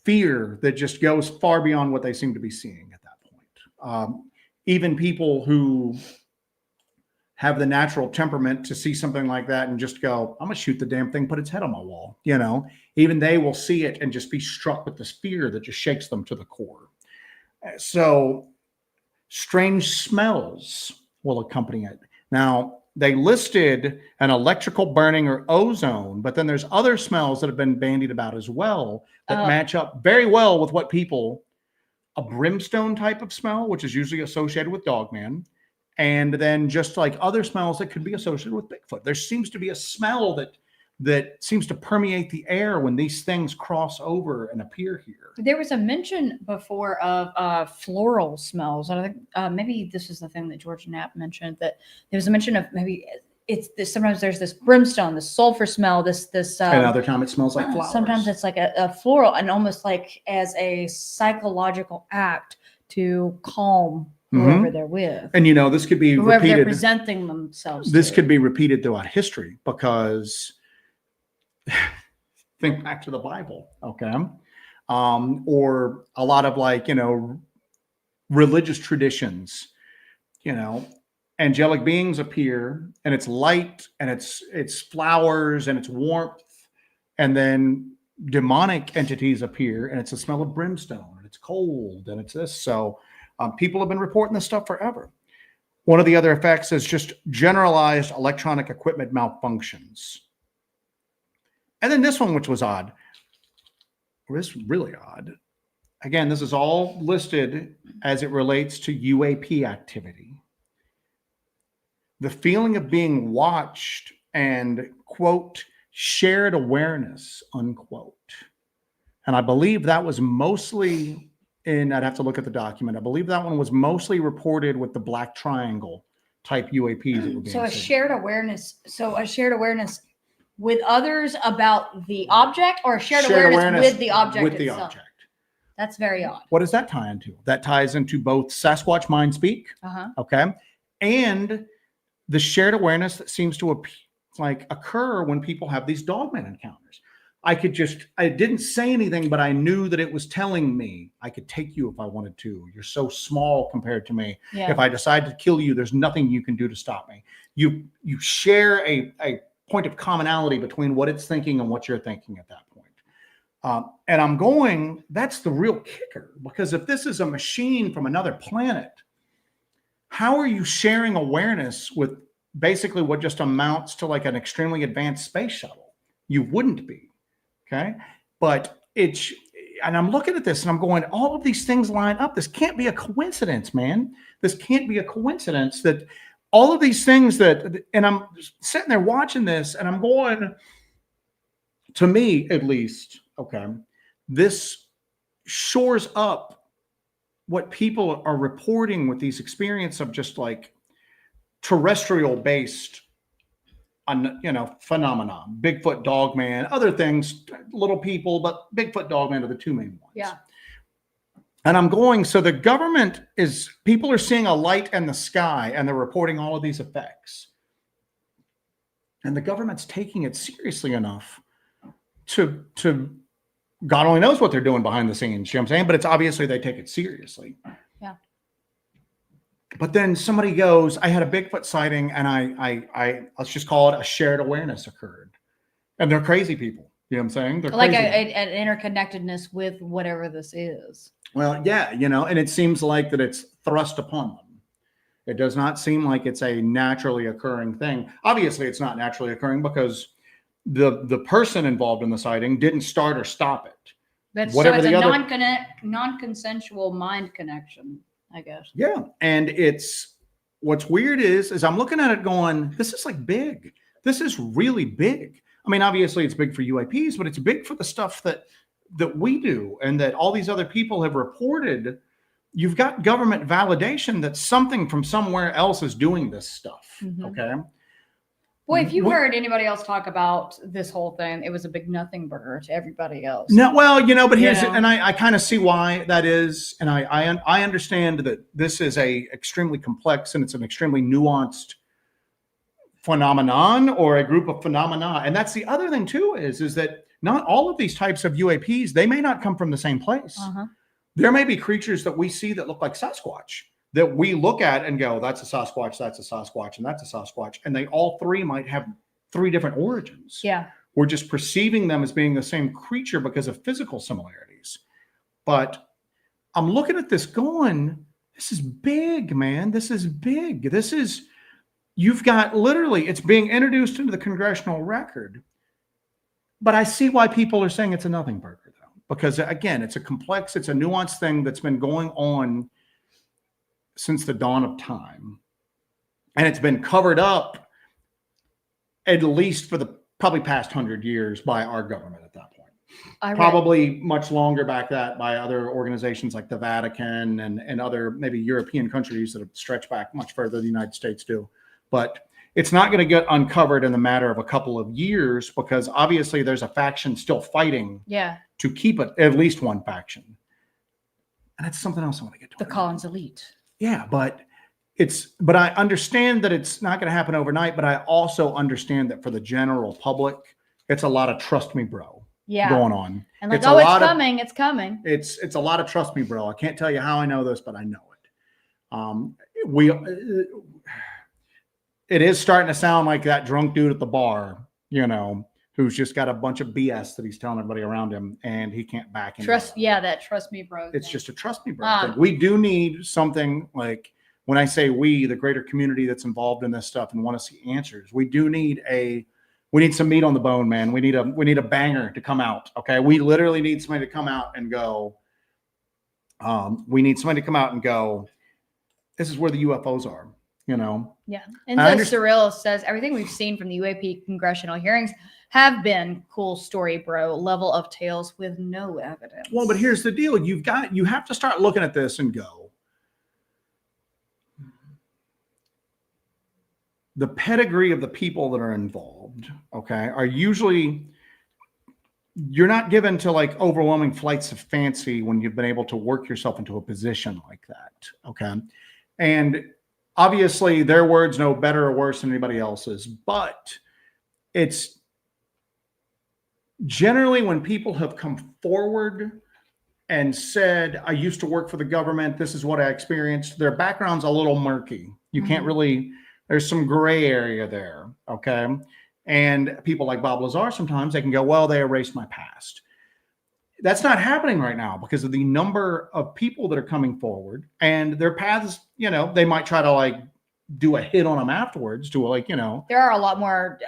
fear that just goes far beyond what they seem to be seeing at that point. Even people who have the natural temperament to see something like that and just go, I'm gonna shoot the damn thing, put its head on my wall. You know, even they will see it and just be struck with this fear that just shakes them to the core. So strange smells will accompany it. Now, they listed an electrical burning or ozone, but then there's other smells that have been bandied about as well that match up very well with what people, a brimstone type of smell, which is usually associated with Dogman, and then just like other smells that could be associated with Bigfoot. There seems to be a smell that seems to permeate the air when these things cross over and appear here. There was a mention before of floral smells. I think maybe this is the thing that George Knapp mentioned, that there was a mention of maybe it's this, sometimes there's this brimstone, this sulfur smell, this another time it smells like flowers. Sometimes it's like a floral, and almost like as a psychological act to calm whoever they're with. And you know, this could be whoever repeated. They're presenting themselves. This could be repeated throughout history, because think back to the Bible, okay? Or a lot of, like, you know, religious traditions, you know, angelic beings appear and it's light and it's flowers and it's warmth, and then demonic entities appear and it's a smell of brimstone and it's cold and it's this. So people have been reporting this stuff forever. One of the other effects is just generalized electronic equipment malfunctions. And then this one, which was odd, was really odd. Again, this is all listed as it relates to UAP activity. The feeling of being watched and, quote, shared awareness, unquote. And I believe that was mostly in, I'd have to look at the document. I believe that one was mostly reported with the black triangle type UAPs that were being So a seen. shared awareness. So a shared awareness with others about the object, or shared awareness with the object with the itself? object. That's very odd. What does that tie into? That ties into both Sasquatch mind speak, okay, and the shared awareness that seems to occur when people have these dogman encounters. I didn't say anything, but I knew that it was telling me I could take you if I wanted to. You're so small compared to me. Yeah. If I decide to kill you, there's nothing you can do to stop me. You share a point of commonality between what it's thinking and what you're thinking at that point. And I'm going, that's the real kicker, because if this is a machine from another planet, how are you sharing awareness with basically what just amounts to like an extremely advanced space shuttle? You wouldn't be, okay? But and I'm looking at this and I'm going, all of these things line up. This can't be a coincidence, man. This can't be a coincidence that all of these things and I'm sitting there watching this and I'm going, to me at least, okay, this shores up what people are reporting with these experiences of just like terrestrial based, you know, phenomenon. Bigfoot, Dogman, other things, little people, but Bigfoot, Dogman are the two main ones. Yeah. And I'm going, so the government people are seeing a light in the sky and they're reporting all of these effects. And the government's taking it seriously enough to God only knows what they're doing behind the scenes, you know what I'm saying? But it's obviously they take it seriously. Yeah. But then somebody goes, I had a Bigfoot sighting and I let's just call it a shared awareness occurred. And they're crazy people. You know what I'm saying? They're like crazy. an interconnectedness with whatever this is. Well, yeah, you know, and it seems like that it's thrust upon them. It does not seem like it's a naturally occurring thing. Obviously, it's not naturally occurring because the person involved in the sighting didn't start or stop it. But so it's a non-consensual mind connection, I guess. Yeah, and what's weird is I'm looking at it going, this is like big. This is really big. I mean, obviously it's big for UAPs, but it's big for the stuff that we do and that all these other people have reported. You've got government validation that something from somewhere else is doing this stuff. Okay. Boy, if you heard anybody else talk about this whole thing, it was a big nothing burger to everybody else. No, well, but here's, and I kind of see why that is. And I understand that this is a extremely complex and it's an extremely nuanced phenomenon or a group of phenomena. And that's the other thing too, is that not all of these types of UAPs, they may not come from the same place. There may be creatures that we see that look like Sasquatch that we look at and go, that's a Sasquatch, that's a Sasquatch, and that's a Sasquatch. And they all three might have 3 different origins. Yeah. We're just perceiving them as being the same creature because of physical similarities. But I'm looking at this going, this is big, man. This is big. You've got literally, it's being introduced into the congressional record. But I see why people are saying it's a nothing burger, though. Because again, it's a nuanced thing that's been going on since the dawn of time. And it's been covered up at least for the probably past 100 years by our government at that point. Probably much longer back that by other organizations like the Vatican and other maybe European countries that have stretched back much further than the United States do. But it's not going to get uncovered in the matter of a couple of years because obviously there's a faction still fighting to keep it, at least one faction. And that's something else I want to get to. The Collins elite. Yeah, but I understand that it's not going to happen overnight, but I also understand that for the general public, it's a lot of trust me, bro, going on. And like, it's coming. It's coming. It's a lot of trust me, bro. I can't tell you how I know this, but I know it. It is starting to sound like that drunk dude at the bar, who's just got a bunch of BS that he's telling everybody around him, and he can't back him. That trust me, bro. It's just a trust me, bro thing. We do need something like, when I say we, the greater community that's involved in this stuff and want to see answers, we need some meat on the bone, man. We need a banger to come out. Okay. We literally need somebody to come out and go, this is where the UFOs are, Yeah. And the Surrealist says everything we've seen from the UAP congressional hearings have been cool story, bro, level of tales with no evidence. Well, but here's the deal. You have to start looking at this and go, the pedigree of the people that are involved, okay, are usually, you're not given to like overwhelming flights of fancy when you've been able to work yourself into a position like that, okay? And obviously their words know better or worse than anybody else's, but it's generally when people have come forward and said, I used to work for the government, this is what I experienced, their background's a little murky. You can't really, there's some gray area there, okay? And people like Bob Lazar, sometimes they can go, well, they erased my past. That's not happening right now because of the number of people that are coming forward and their paths, they might try to like do a hit on them afterwards to like, There are a lot more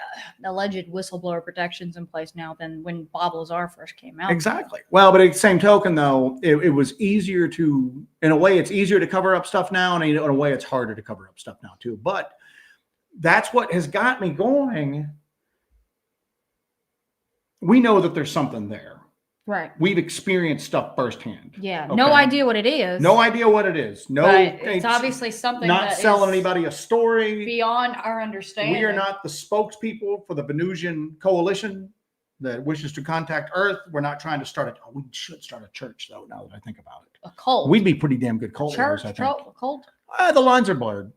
alleged whistleblower protections in place now than when Bob Lazar first came out. Exactly. Well, but at the same token, though, it was easier to, in a way, it's easier to cover up stuff now, and in a way, it's harder to cover up stuff now, too. But that's what has got me going. We know that there's something there. Right. We've experienced stuff firsthand. Yeah. Okay. No idea what it is. No idea what it is. No, but it's obviously something not selling anybody a story beyond our understanding. We are not the spokespeople for the Venusian coalition that wishes to contact Earth. We're not trying to start we should start a church, though, now that I think about it. A cult. We'd be pretty damn good cult leaders, I think. A cult. The lines are blurred.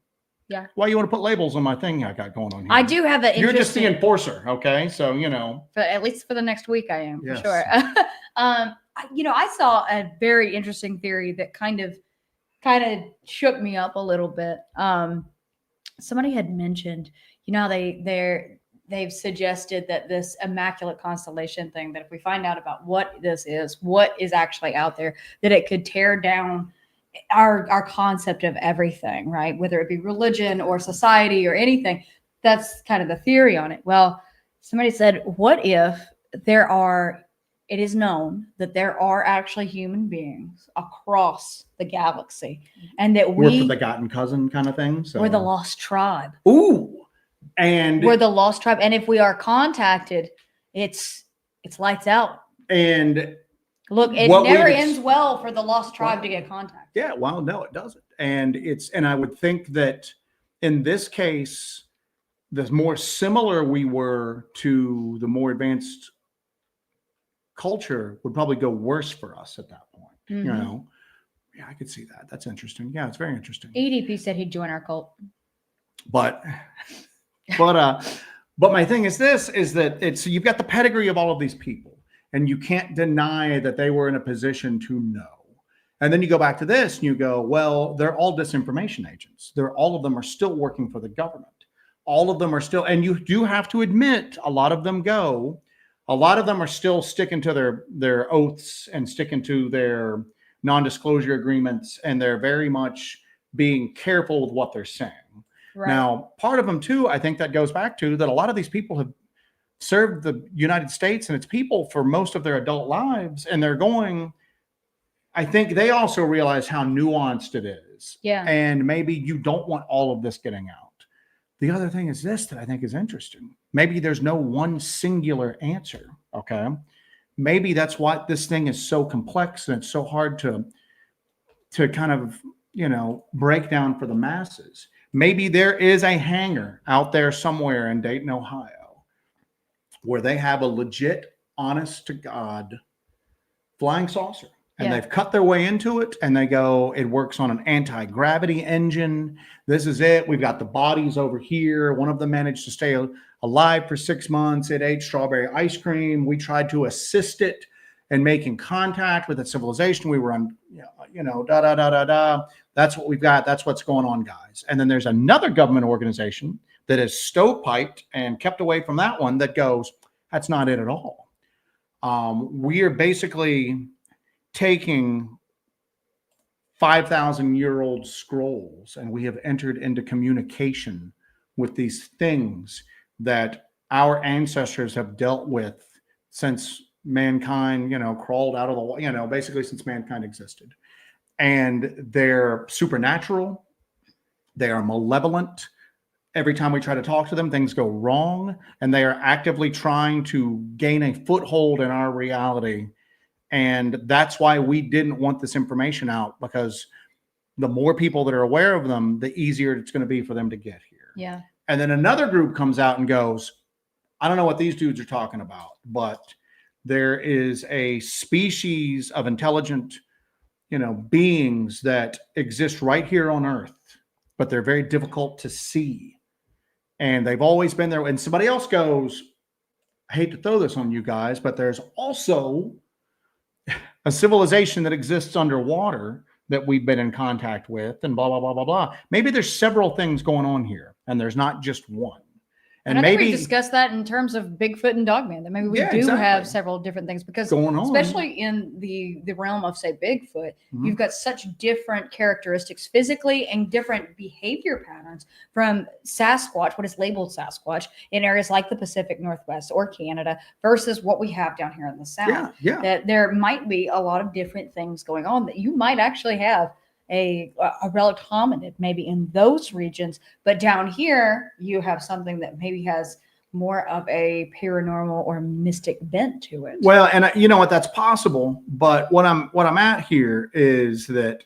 Yeah. Why you want to put labels on my thing I got going on here? I do have an You're just the enforcer, okay? So, But at least for the next week, I am, yes. for sure. I saw a very interesting theory that kind of shook me up a little bit. Somebody had mentioned, they've suggested that this immaculate constellation thing, that if we find out about what this is, what is actually out there, that it could tear down our concept of everything, right? Whether it be religion or society or anything. That's kind of the theory on it. Well, somebody said, what if it is known that there are actually human beings across the galaxy, and that we're the forgotten cousin kind of thing. So we're the lost tribe. Ooh, And we're the lost tribe. And if we are contacted, it's lights out. And look, it never ends well for the lost tribe to get contacted. Yeah, well, no, it doesn't. And I would think that in this case, the more similar we were to the more advanced culture would probably go worse for us at that point. Mm-hmm. You know, yeah, I could see that. That's interesting. Yeah, it's very interesting. EDP said he'd join our cult. But my thing is this: is that you've got the pedigree of all of these people, and you can't deny that they were in a position to know. And then you go back to this and you go, well, they're all disinformation agents. All of them are still working for the government. All of them are still, and you do have to admit, a lot of them are still sticking to their oaths and sticking to their non-disclosure agreements. And they're very much being careful with what they're saying. Right. Now, part of them too, I think that goes back to that a lot of these people have served the United States and its people for most of their adult lives. And they're going, I think they also realize how nuanced it is. Yeah. And maybe you don't want all of this getting out. The other thing is this that I think is interesting. Maybe there's no one singular answer. Okay. Maybe that's why this thing is so complex and it's so hard to kind of, break down for the masses. Maybe there is a hangar out there somewhere in Dayton, Ohio, where they have a legit, honest to God flying saucer. And they've cut their way into it and they go, it works on an anti-gravity engine. This is it. We've got the bodies over here. One of them managed to stay alive for 6 months. It ate strawberry ice cream. We tried to assist it in making contact with a civilization. We were on, That's what we've got. That's what's going on, guys. And then there's another government organization that is stovepiped and kept away from that one that goes, that's not it at all. We are basically taking 5,000-year-old scrolls, and we have entered into communication with these things that our ancestors have dealt with since mankind, crawled out of the, basically since mankind existed. And they're supernatural. They are malevolent. Every time we try to talk to them, things go wrong, and they are actively trying to gain a foothold in our reality. And that's why we didn't want this information out, because the more people that are aware of them, the easier it's going to be for them to get here. Yeah. And then another group comes out and goes, I don't know what these dudes are talking about, but there is a species of intelligent, beings that exist right here on Earth, but they're very difficult to see. And they've always been there. And somebody else goes, I hate to throw this on you guys, but there's also a civilization that exists underwater that we've been in contact with, and blah, blah, blah, blah, blah. Maybe there's several things going on here, and there's not just one. And I think we discussed that in terms of Bigfoot and Dogman, that maybe we do have several different things, because going on, especially in the realm of, say, Bigfoot, you've got such different characteristics physically and different behavior patterns from Sasquatch, what is labeled Sasquatch, in areas like the Pacific Northwest or Canada versus what we have down here in the South. Yeah. That there might be a lot of different things going on, that you might actually have a relic hominid maybe in those regions, but down here you have something that maybe has more of a paranormal or mystic bent to it. Well, and you know what, that's possible, but what I'm at here is that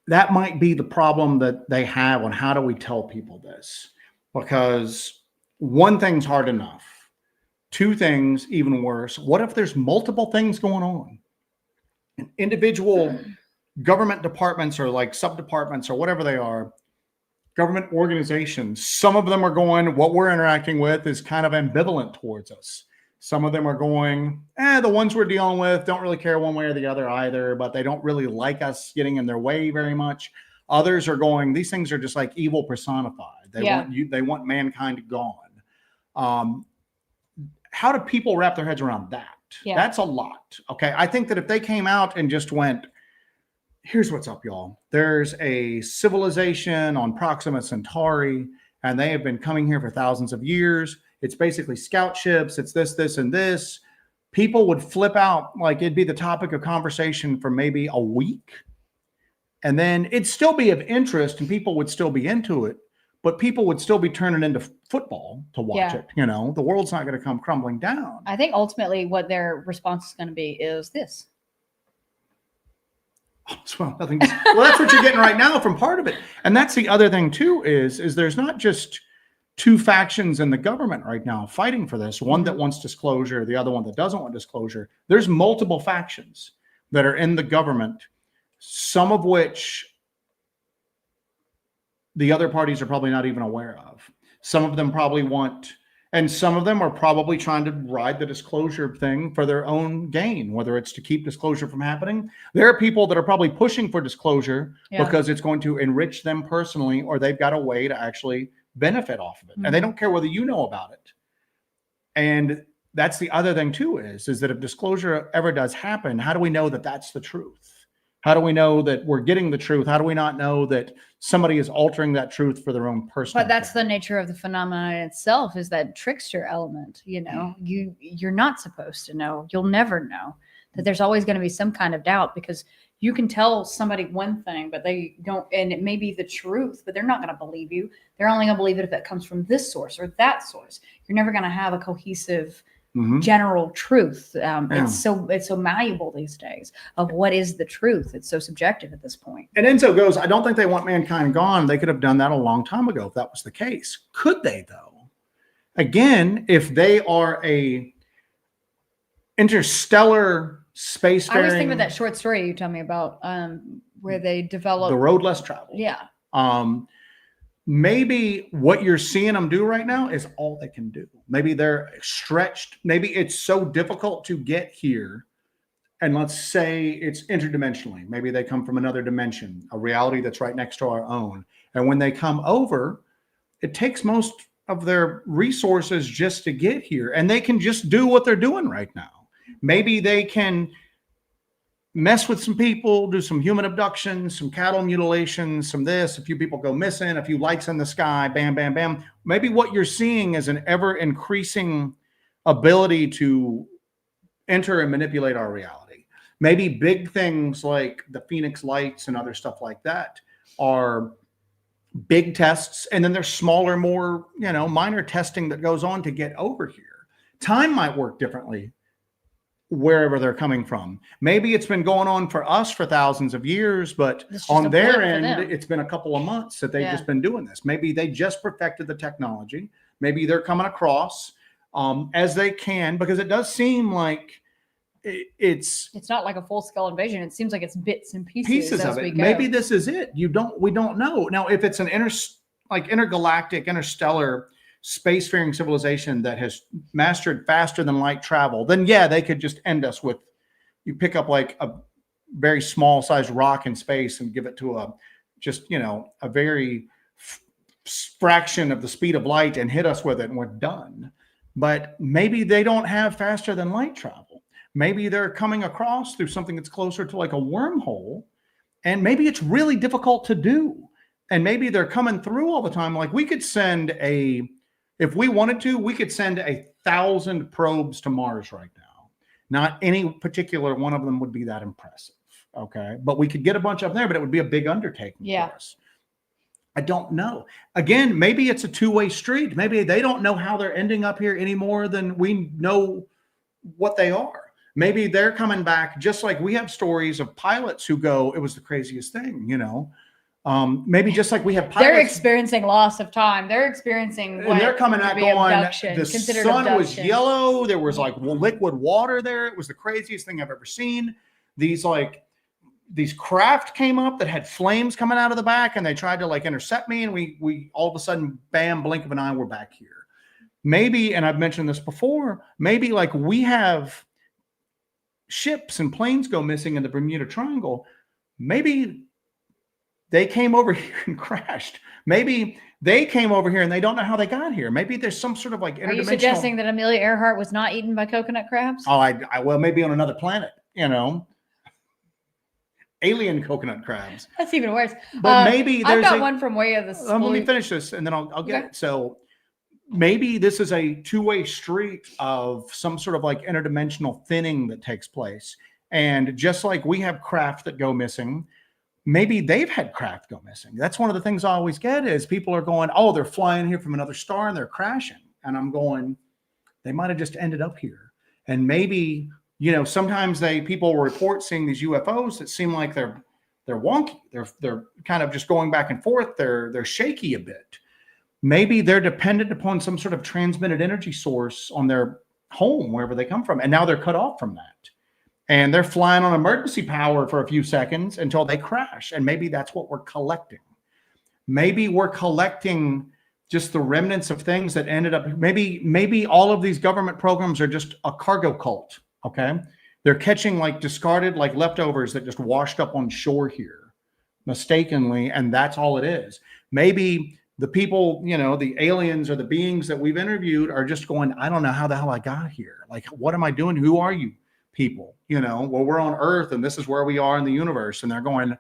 that might be the problem that they have on how do we tell people this, because one thing's hard enough. Two things, even worse. What if there's multiple things going on? And individual government departments or like sub-departments or whatever they are, government organizations, some of them are going, what we're interacting with is kind of ambivalent towards us. Some of them are going, the ones we're dealing with don't really care one way or the other either, but they don't really like us getting in their way very much. Others are going, these things are just like evil personified. They want mankind gone. How do people wrap their heads around that? Yeah. That's a lot. Okay. I think that if they came out and just went, here's what's up, y'all. There's a civilization on Proxima Centauri, and they have been coming here for thousands of years. It's basically scout ships. It's this, this, and this. People would flip out. Like, it'd be the topic of conversation for maybe a week. And then it'd still be of interest and people would still be into it, but people would still be turning into football to watch it. You know, the world's not going to come crumbling down. I think ultimately what their response is going to be is this. Well, nothing. Well, that's what you're getting right now from part of it. And that's the other thing too, is there's not just two factions in the government right now fighting for this. One that wants disclosure, the other one that doesn't want disclosure. There's multiple factions that are in the government, some of which the other parties are probably not even aware of. Some of them probably want, and some of them are probably trying to ride the disclosure thing for their own gain, whether it's to keep disclosure from happening. There are people that are probably pushing for disclosure because it's going to enrich them personally, or they've got a way to actually benefit off of it. And they don't care whether you know about it. And that's the other thing too, is that if disclosure ever does happen, how do we know that that's the truth? How do we know that we're getting the truth? How do we not know that somebody is altering that truth for their own personal? But that's the nature of the phenomenon itself, is that trickster element. You know, you're not supposed to know. You'll never know. That there's always going to be some kind of doubt, because you can tell somebody one thing, but they don't, and it may be the truth, but they're not going to believe you. They're only going to believe it if it comes from this source or that source. You're never going to have a cohesive general truth. It's so malleable these days of what is the truth. It's so subjective at this point. And Enzo goes, I don't think they want mankind gone. They could have done that a long time ago if that was the case. Could they though? Again, if they are a interstellar spacefaring. I was thinking of that short story you told me about, where they developed the road less traveled. Yeah. Maybe what you're seeing them do right now is all they can do. Maybe they're stretched. Maybe it's so difficult to get here. And let's say it's interdimensionally. Maybe they come from another dimension, a reality that's right next to our own. And when they come over, it takes most of their resources just to get here. And they can just do what they're doing right now. Maybe they can mess with some people, do some human abductions, some cattle mutilations, some this, a few people go missing, a few lights in the sky, bam, bam, bam. Maybe what you're seeing is an ever increasing ability to enter and manipulate our reality. Maybe big things like the Phoenix lights and other stuff like that are big tests. And then there's smaller, more, minor testing that goes on to get over here. Time might work differently wherever they're coming from. Maybe it's been going on for us for thousands of years, but on their end, it's been a couple of months that they've just been doing this. Maybe they just perfected the technology. Maybe they're coming across as they can, because it does seem like it's not like a full-scale invasion. It seems like it's bits and pieces of it. Maybe this is it. We don't know. Now, if it's an intergalactic, interstellar spacefaring civilization that has mastered faster than light travel, then they could just end us with, you pick up like a very small sized rock in space and give it to a very fraction of the speed of light and hit us with it and we're done. But maybe they don't have faster than light travel. Maybe they're coming across through something that's closer to like a wormhole, and maybe it's really difficult to do. And maybe they're coming through all the time. Like we could send if we wanted to, we could send 1,000 probes to Mars right now. Not any particular one of them would be that impressive. Okay. But we could get a bunch of them there, but it would be a big undertaking for us. I don't know. Again, maybe it's a two-way street. Maybe they don't know how they're ending up here any more than we know what they are. Maybe they're coming back, just like we have stories of pilots who go, it was the craziest thing, maybe just like we have pilots. They're experiencing loss of time. They're experiencing and they're coming out going, the sun was yellow. There was like liquid water there. It was the craziest thing I've ever seen. These craft came up that had flames coming out of the back, and they tried to like intercept me, and we all of a sudden, bam, blink of an eye, we're back here. Maybe, and I've mentioned this before, maybe like we have ships and planes go missing in the Bermuda Triangle. Maybe they came over here and crashed. Maybe they came over here and they don't know how they got here. Maybe there's some sort of like interdimensional. Are you suggesting that Amelia Earhart was not eaten by coconut crabs? Oh, well, maybe on another planet, alien coconut crabs. That's even worse. But maybe there's I've got one from way of the school. Let me finish this and then I'll get it. So maybe this is a two-way street of some sort of like interdimensional thinning that takes place. And just like we have craft that go missing, maybe they've had craft go missing. That's one of the things I always get is people are going, oh, they're flying here from another star and they're crashing. And I'm going, they might have just ended up here. And maybe, sometimes people report seeing these UFOs that seem like they're wonky. They're kind of just going back and forth. They're shaky a bit. Maybe they're dependent upon some sort of transmitted energy source on their home, wherever they come from. And now they're cut off from that. And they're flying on emergency power for a few seconds until they crash. And maybe that's what we're collecting. Maybe we're collecting just the remnants of things that ended up, maybe all of these government programs are just a cargo cult, okay? They're catching like discarded, like leftovers that just washed up on shore here mistakenly, and that's all it is. Maybe the people, the aliens or the beings that we've interviewed are just going, I don't know how the hell I got here. Like, what am I doing? Who are you people? Well, we're on Earth and this is where we are in the universe. And they're going,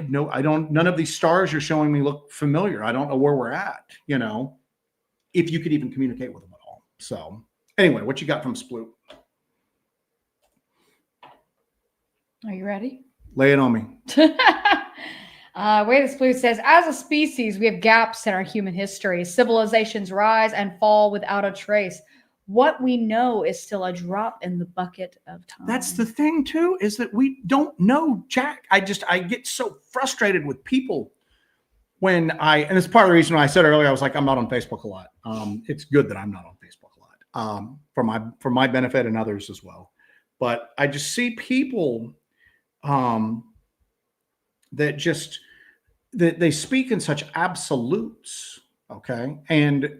none of these stars you're showing me look familiar. I don't know where we're at, if you could even communicate with them at all. So anyway, what you got from Sploot? Are you ready? Lay it on me. Way the Sploot says, as a species, we have gaps in our human history. Civilizations rise and fall without a trace. What we know is still a drop in the bucket of time. That's the thing too, is that we don't know Jack. I get so frustrated with people and it's part of the reason why I said earlier, I was like, I'm not on Facebook a lot. It's good that I'm not on Facebook a lot, for my benefit and others as well. But I just see people that they speak in such absolutes. Okay. And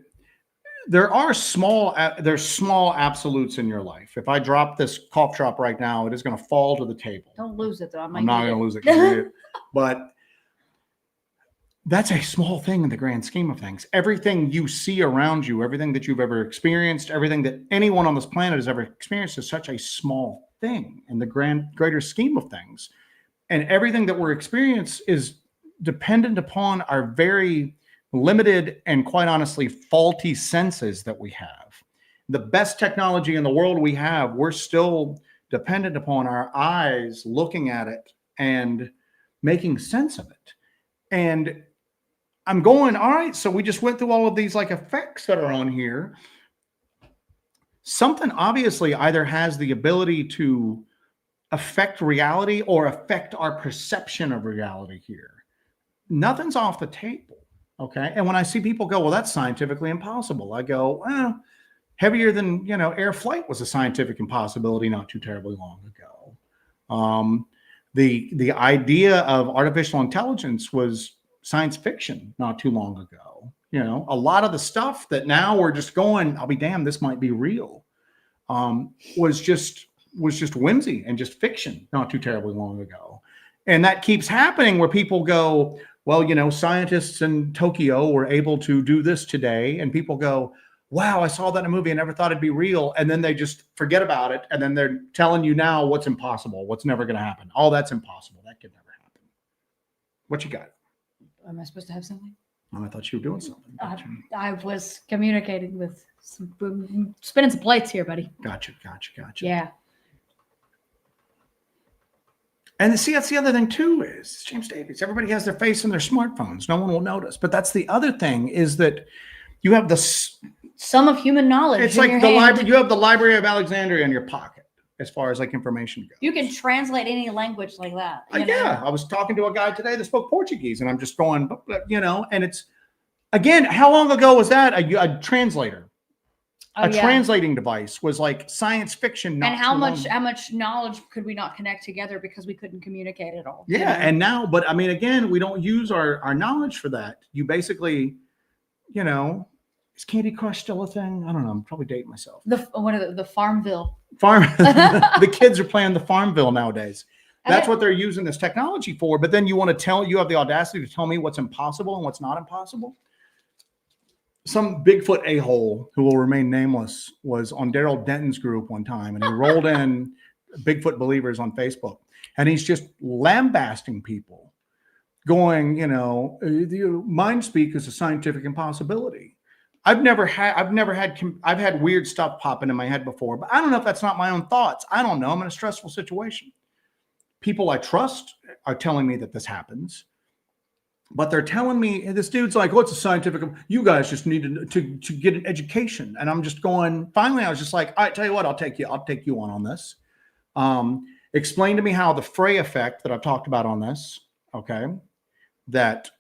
there's small absolutes in your life. If I drop this cough drop right now, it is going to fall to the table. Don't lose it though. I'm not going to lose it. But that's a small thing in the grand scheme of things. Everything you see around you, everything that you've ever experienced, everything that anyone on this planet has ever experienced is such a small thing in the greater scheme of things. And everything that we're experiencing is dependent upon our very limited and quite honestly faulty senses that we have. The best technology in the world we have, we're still dependent upon our eyes looking at it and making sense of it. And I'm going, all right, so we just went through all of these like effects that are on here. Something obviously either has the ability to affect reality or affect our perception of reality here. Nothing's off the table. Okay. And when I see people go, well, that's scientifically impossible, I go, well, heavier than, air flight was a scientific impossibility not too terribly long ago. The idea of artificial intelligence was science fiction not too long ago. A lot of the stuff that now we're just going, I'll be damned, this might be real, was just whimsy and just fiction not too terribly long ago. And that keeps happening where people go, well, scientists in Tokyo were able to do this today. And people go, wow, I saw that in a movie. I never thought it'd be real. And then they just forget about it. And then they're telling you now what's impossible, what's never going to happen. Oh, that's impossible. That could never happen. What you got? Am I supposed to have something? Oh, I thought you were doing something. I was communicating with spinning some plates here, buddy. Gotcha. Yeah. And see, that's the other thing too, is James Davies. Everybody has their face in their smartphones. No one will notice. But that's the other thing, is that you have the sum of human knowledge. It's like the library. You have the Library of Alexandria in your pocket, as far as like information goes. You can translate any language like that. Yeah, I was talking to a guy today that spoke Portuguese, and I'm just going, and it's, again, how long ago was that? A translator. Translating device was like science fiction. And how much knowledge could we not connect together because we couldn't communicate at all? Yeah. And now, but I mean, again, we don't use our knowledge for that. You basically, is Candy Crush still a thing? I don't know. I'm probably dating myself. The Farmville. The kids are playing the Farmville nowadays. That's what they're using this technology for. But then you have the audacity to tell me what's impossible and what's not impossible. Some Bigfoot a-hole who will remain nameless was on Daryl Denton's group one time, and he rolled in Bigfoot believers on Facebook, and he's just lambasting people, going, mind speak is a scientific impossibility. I've had weird stuff popping in my head before, but I don't know if that's not my own thoughts. I don't know. I'm in a stressful situation. people I trust are telling me that this happens. But they're telling me, this dude's like, what's a scientific? You guys just need to get an education. And I'm just going, finally, I was just like, all right, tell you what, I'll take you on this. Explain to me how the Frey effect that I've talked about on this, okay, that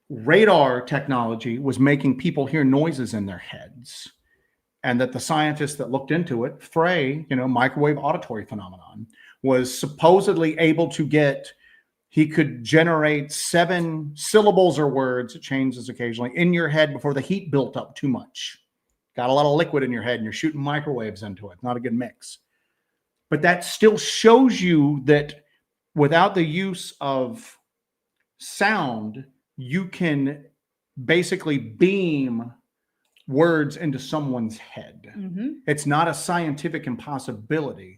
radar technology was making people hear noises in their heads. And that the scientists that looked into it, Frey, microwave auditory phenomenon, was supposedly able to he could generate 7 syllables or words, it changes occasionally, in your head before the heat built up too much. Got a lot of liquid in your head and you're shooting microwaves into it. Not a good mix. But that still shows you that without the use of sound, you can basically beam words into someone's head. It's not a scientific impossibility.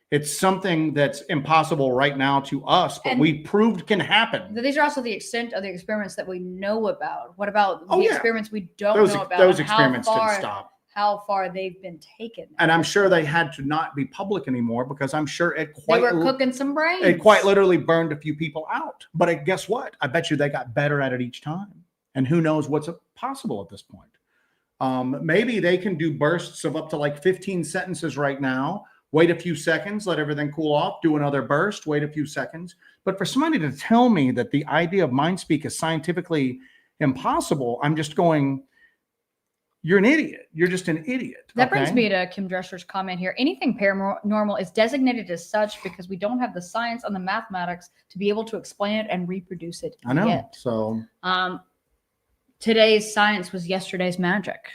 It's something that's impossible right now to us, but we proved can happen. These are also the extent of the experiments that we know about. What about the experiments we don't know about? Those experiments didn't stop. How far they've been taken. And I'm sure they had to not be public anymore because I'm sure they were cooking some brains. It quite literally burned a few people out. But guess what? I bet you they got better at it each time. And who knows what's possible at this point. Maybe they can do bursts of up to like 15 sentences right now. Wait a few seconds, let everything cool off, do another burst, wait a few seconds. But for somebody to tell me that the idea of mind speak is scientifically impossible, I'm just going, you're an idiot. You're just an idiot. That brings me to Kim Drescher's comment here. Anything paranormal is designated as such because we don't have the science and the mathematics to be able to explain it and reproduce it I know. Yet. So today's science was yesterday's magic.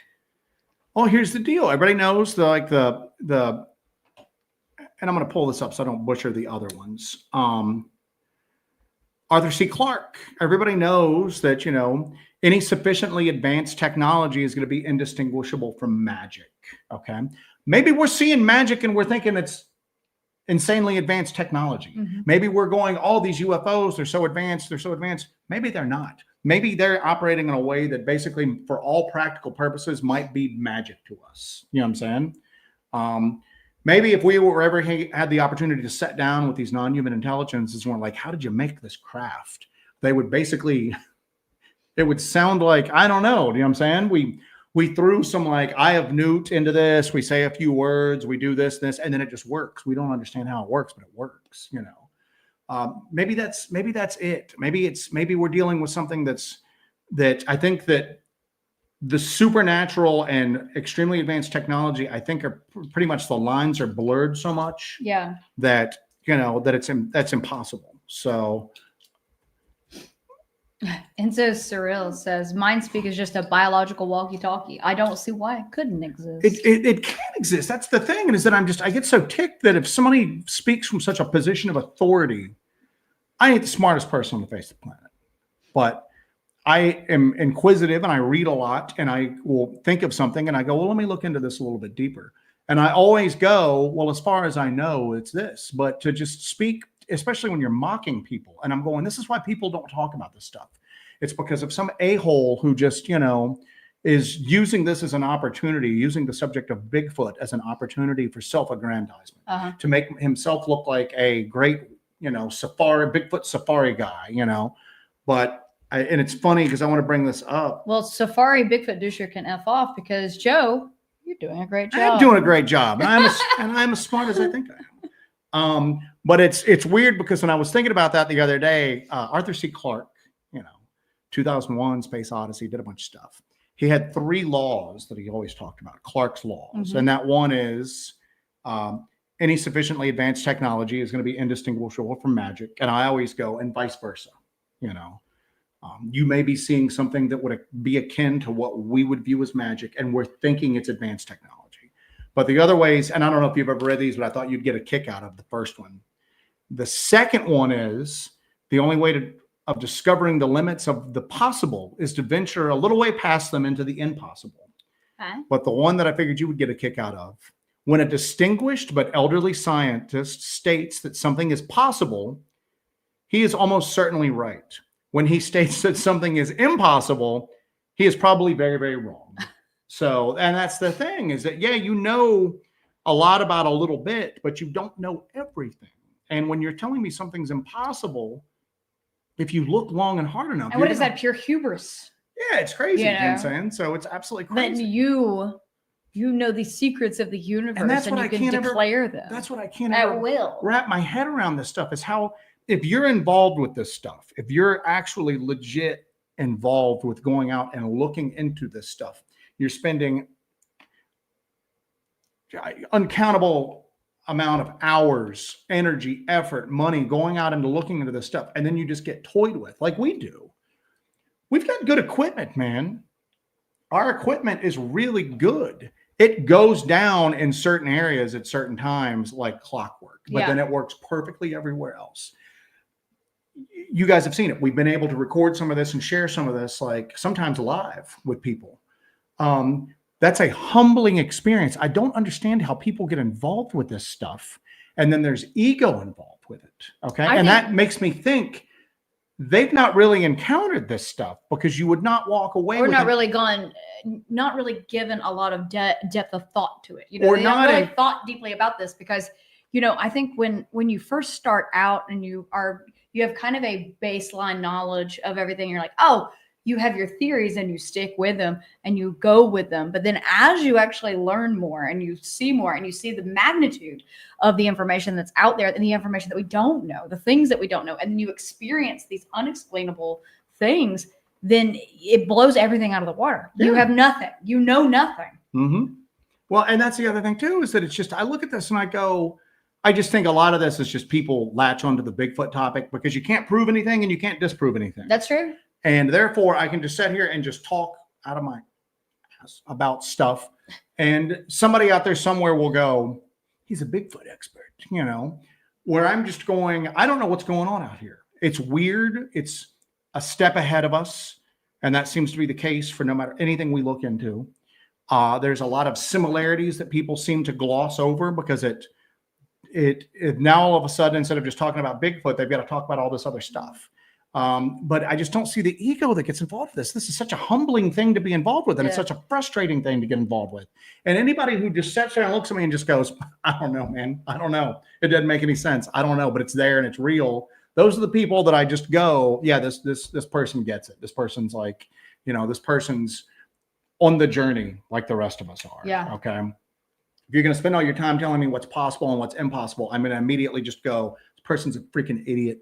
Well, here's the deal. Everybody knows the and I'm going to pull this up so I don't butcher the other ones. Arthur C. Clarke. Everybody knows that, any sufficiently advanced technology is going to be indistinguishable from magic. Okay. Maybe we're seeing magic and we're thinking it's insanely advanced technology. Maybe we're going, all these UFOs, they're so advanced. Maybe they're not. Maybe they're operating in a way that basically, for all practical purposes, might be magic to us. You know what I'm saying? Maybe if we were ever had the opportunity to sit down with these non-human intelligences and we're like, how did you make this craft? They would basically, it would sound like, I don't know. You know what I'm saying? We threw some like Eye of Newt into this. We say a few words, we do this, and then it just works. We don't understand how it works, but it works, Maybe that's it. Maybe we're dealing with something that I think that the supernatural and extremely advanced technology, I think, are pretty much, the lines are blurred so much that that's impossible. So Enzo Surreal says mind speak is just a biological walkie-talkie. I don't see why it couldn't exist. It can exist. That's the thing, is that I get so ticked that if somebody speaks from such a position of authority, I ain't the smartest person on the face of the planet, but I am inquisitive and I read a lot, and I will think of something and I go, well, let me look into this a little bit deeper. And I always go, well, as far as I know, it's this. But to just speak, especially when you're mocking people, and I'm going, this is why people don't talk about this stuff. It's because of some a-hole who just, is using this as an opportunity, using the subject of Bigfoot as an opportunity for self-aggrandizement, to make himself look like a great, Bigfoot safari guy, But and it's funny because I want to bring this up. Well, Safari Bigfoot doucher can F off because Joe, you're doing a great job. I'm doing a great job. And I'm as smart as I think I am. But it's weird because when I was thinking about that the other day, Arthur C. Clarke, 2001 Space Odyssey, did a bunch of stuff. He had 3 laws that he always talked about, Clarke's laws. And that one is any sufficiently advanced technology is going to be indistinguishable from magic. And I always go, and vice versa, you may be seeing something that would be akin to what we would view as magic, and we're thinking it's advanced technology. But the other ways, and I don't know if you've ever read these, but I thought you'd get a kick out of the first one. The second one is the only way of discovering the limits of the possible is to venture a little way past them into the impossible. But the one that I figured you would get a kick out of, when a distinguished but elderly scientist states that something is possible, he is almost certainly right. When he states that something is impossible, he is probably very, very wrong. So, and that's the thing, is that, a lot about a little bit, but you don't know everything. And when you're telling me something's impossible, if you look long and hard enough, And what is that? Pure hubris. Yeah, it's crazy. You You know what I'm know? saying? So it's absolutely Then crazy. you know the secrets of the universe, And that's and what you I can can't ever- declare them. That's what I can't at ever will. wrap my head around this stuff, is how, if you're involved with this stuff, if you're actually legit involved with going out and looking into this stuff, you're spending uncountable amount of hours, energy, effort, money going out into looking into this stuff, and then you just get toyed with like we do. We've got good equipment, man. Our equipment is really good. It goes down in certain areas at certain times like clockwork, but then it works perfectly everywhere else. You guys have seen it. We've been able to record some of this and share some of this, like sometimes live with people. That's a humbling experience. I don't understand how people get involved with this stuff, and then there's ego involved with it. Okay. And that makes me think they've not really encountered this stuff, because you would not walk away or with not really given a lot of depth of thought to it. You know, Or they not haven't really thought deeply about this, because, you know, I think when you first start out and you have kind of a baseline knowledge of everything, you're like, oh, you have your theories and you stick with them and you go with them. But then as you actually learn more and you see more and you see the magnitude of the information that's out there and the information that we don't know, the things that we don't know, and then you experience these unexplainable things, then it blows everything out of the water. You have nothing. You know nothing. Mm-hmm. Well, and that's the other thing too, is that it's just, I look at this and I just think a lot of this is just people latch onto the Bigfoot topic because you can't prove anything and you can't disprove anything. That's true. And therefore, I can just sit here and just talk out of my ass about stuff. And somebody out there somewhere will go, he's a Bigfoot expert, you know, where I'm just going, I don't know what's going on out here. It's weird. It's a step ahead of us. And that seems to be the case for no matter anything we look into. There's a lot of similarities that people seem to gloss over, because it now all of a sudden, instead of just talking about Bigfoot, they've got to talk about all this other stuff. But I just don't see the ego that gets involved with this. This is such a humbling thing to be involved with, and it's such a frustrating thing to get involved with. And anybody who just sits there and looks at me and just goes, I don't know, man. I don't know. It doesn't make any sense. I don't know, but it's there and it's real. Those are the people that I just go, yeah, this person gets it. This person's like, you know, this person's on the journey like the rest of us are. Yeah. Okay. If you're going to spend all your time telling me what's possible and what's impossible, I'm going to immediately just go, this person's a freaking idiot.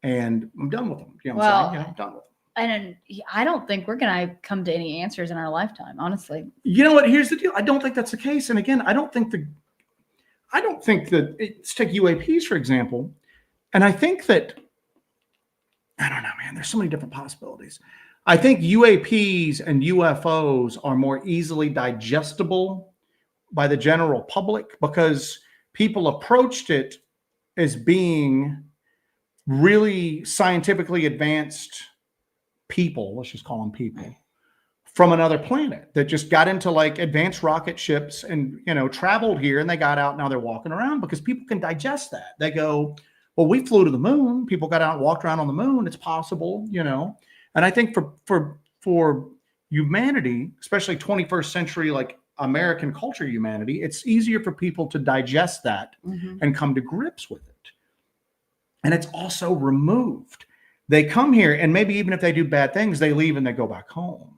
And I'm done with them. You know what I'm saying? Yeah, I'm done with them. And I don't think we're going to come to any answers in our lifetime, honestly. You know what? Here's the deal. I don't think that's the case. And again, I don't think that let's take UAPs, for example. And I think that, I don't know, man, there's so many different possibilities. I think UAPs and UFOs are more easily digestible by the general public, because people approached it as being really scientifically advanced people, let's just call them people, from another planet that just got into like advanced rocket ships and, you know, traveled here, and they got out. Now they're walking around because people can digest that. They go, well, we flew to the moon. People got out and walked around on the moon. It's possible, you know. And I think for humanity, especially 21st century, like American culture humanity, it's easier for people to digest that and come to grips with it. And it's also removed. They come here, and maybe even if they do bad things, they leave and they go back home.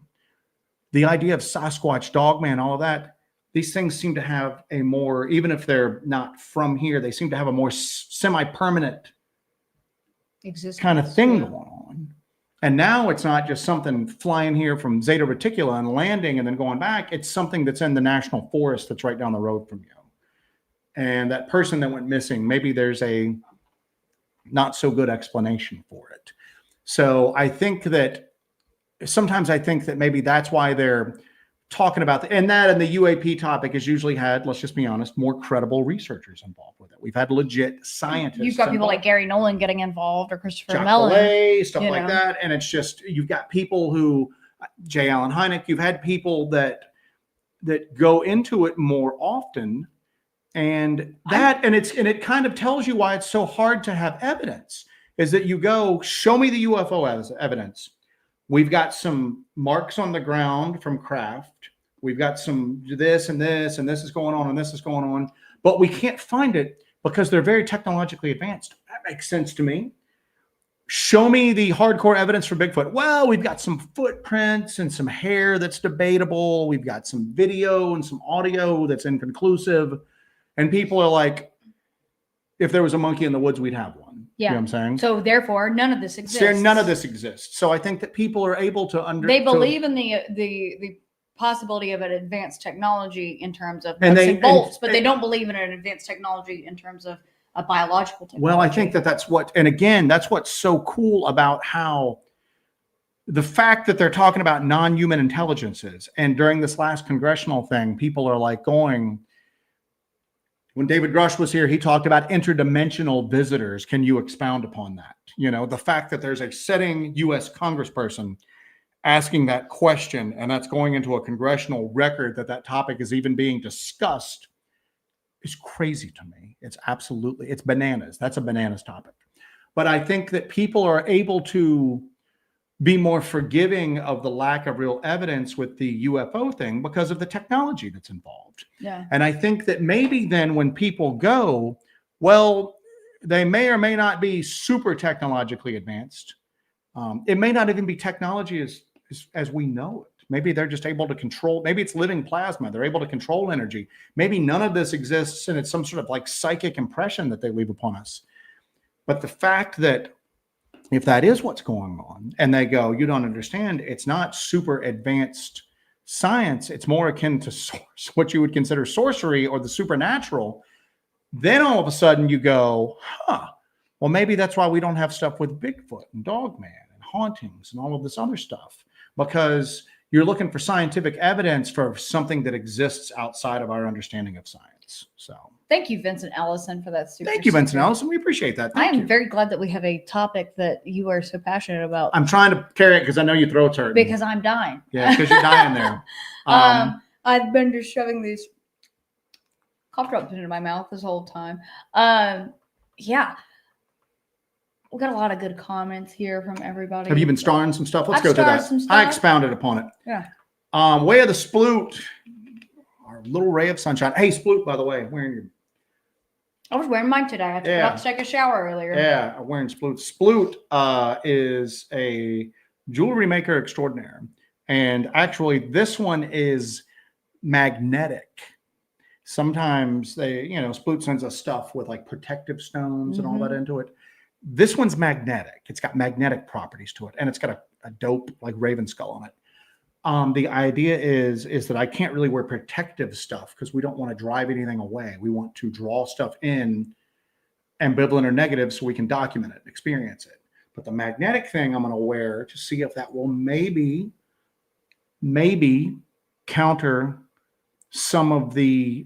The idea of Sasquatch, Dogman, all of that, these things seem to have a more, even if they're not from here, they seem to have a more semi-permanent kind of thing going on. And now it's not just something flying here from Zeta Reticula and landing and then going back. It's something that's in the national forest that's right down the road from you. And that person that went missing, maybe there's a not so good explanation for it. So I think that sometimes maybe that's why they're talking about and the UAP topic has usually had, let's just be honest, more credible researchers involved with it. We've had legit scientists. You've got people like Gary Nolan getting involved, or Christopher Chuck Mellon, Delay, stuff like that. And it's just, you've got people who, J. Allen Hynek, you've had people that go into it more often. And it kind of tells you why it's so hard to have evidence, is that you go, show me the UFO as evidence. We've got some marks on the ground from craft. We've got some this and this, and this is going on, and this is going on, but we can't find it because they're very technologically advanced. That makes sense to me. Show me the hardcore evidence for Bigfoot. Well, we've got some footprints and some hair that's debatable. We've got some video and some audio that's inconclusive. And people are like, if there was a monkey in the woods, we'd have one. Yeah. You know what I'm saying? So therefore, none of this exists. So none of this exists. So I think that people are able to They believe in the possibility of an advanced technology in terms of And nuts they- and bolts, and- but they don't believe in an advanced technology in terms of a biological technology. Well, I think that that's what, and again, that's what's so cool about how the fact that they're talking about non-human intelligences. And during this last congressional thing, people are like going, when David Grush was here, he talked about interdimensional visitors. Can you expound upon that? You know, the fact that there's a sitting U.S. congressperson asking that question, and that's going into a congressional record that topic is even being discussed, is crazy to me. It's absolutely, it's bananas. That's a bananas topic. But I think that people are able to be more forgiving of the lack of real evidence with the UFO thing because of the technology that's involved. Yeah. And I think that maybe then when people go, well, they may or may not be super technologically advanced. It may not even be technology as we know it. Maybe they're just able to control, maybe it's living plasma. They're able to control energy. Maybe none of this exists and it's some sort of like psychic impression that they leave upon us. But the fact that if that is what's going on and they go, you don't understand, it's not super advanced science. It's more akin to what you would consider sorcery or the supernatural. Then all of a sudden you go, well, maybe that's why we don't have stuff with Bigfoot and Dogman and hauntings and all of this other stuff, because you're looking for scientific evidence for something that exists outside of our understanding of science. So thank you, Vincent Ellison, for that. Thank you, Vincent Ellison. We appreciate that. I am very glad that we have a topic that you are so passionate about. I'm trying to carry it because I know your throat's hurting. Because I'm dying. Yeah, because you're dying there. I've been just shoving these cough drops into my mouth this whole time. Yeah. We got a lot of good comments here from everybody. Have you been starring some stuff? Let's I've go through started that. some stuff. I expounded upon it. Yeah. Way of the Sploot, our little ray of sunshine. Hey, Sploot, by the way, wearing your. I was wearing mine today. I had to get up to take a shower earlier. Yeah, I'm wearing Sploot. Sploot is a jewelry maker extraordinaire. And actually, this one is magnetic. Sometimes they, Sploot sends us stuff with like protective stones and all that into it. This one's magnetic. It's got magnetic properties to it. And it's got a dope like raven skull on it. The idea is that I can't really wear protective stuff because we don't want to drive anything away. We want to draw stuff in, ambivalent or negative, so we can document it, experience it. But the magnetic thing I'm going to wear to see if that will maybe counter some of the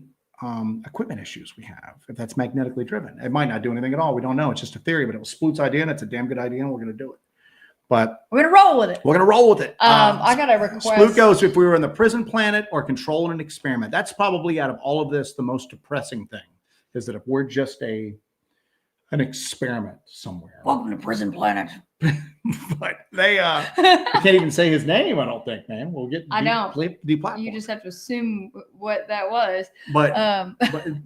equipment issues we have, if that's magnetically driven. It might not do anything at all. We don't know. It's just a theory, but it was Sploot's idea, and it's a damn good idea, and we're going to do it. But we're going to roll with it. We're going to roll with it. I got a request. Sploot goes, if we were in the prison planet or controlling an experiment. That's probably out of all of this, the most depressing thing is that if we're just an experiment somewhere. Welcome to Prison Planet. But they can't even say his name, I don't think, man. We'll get I know. deplatformed. You just have to assume what that was. But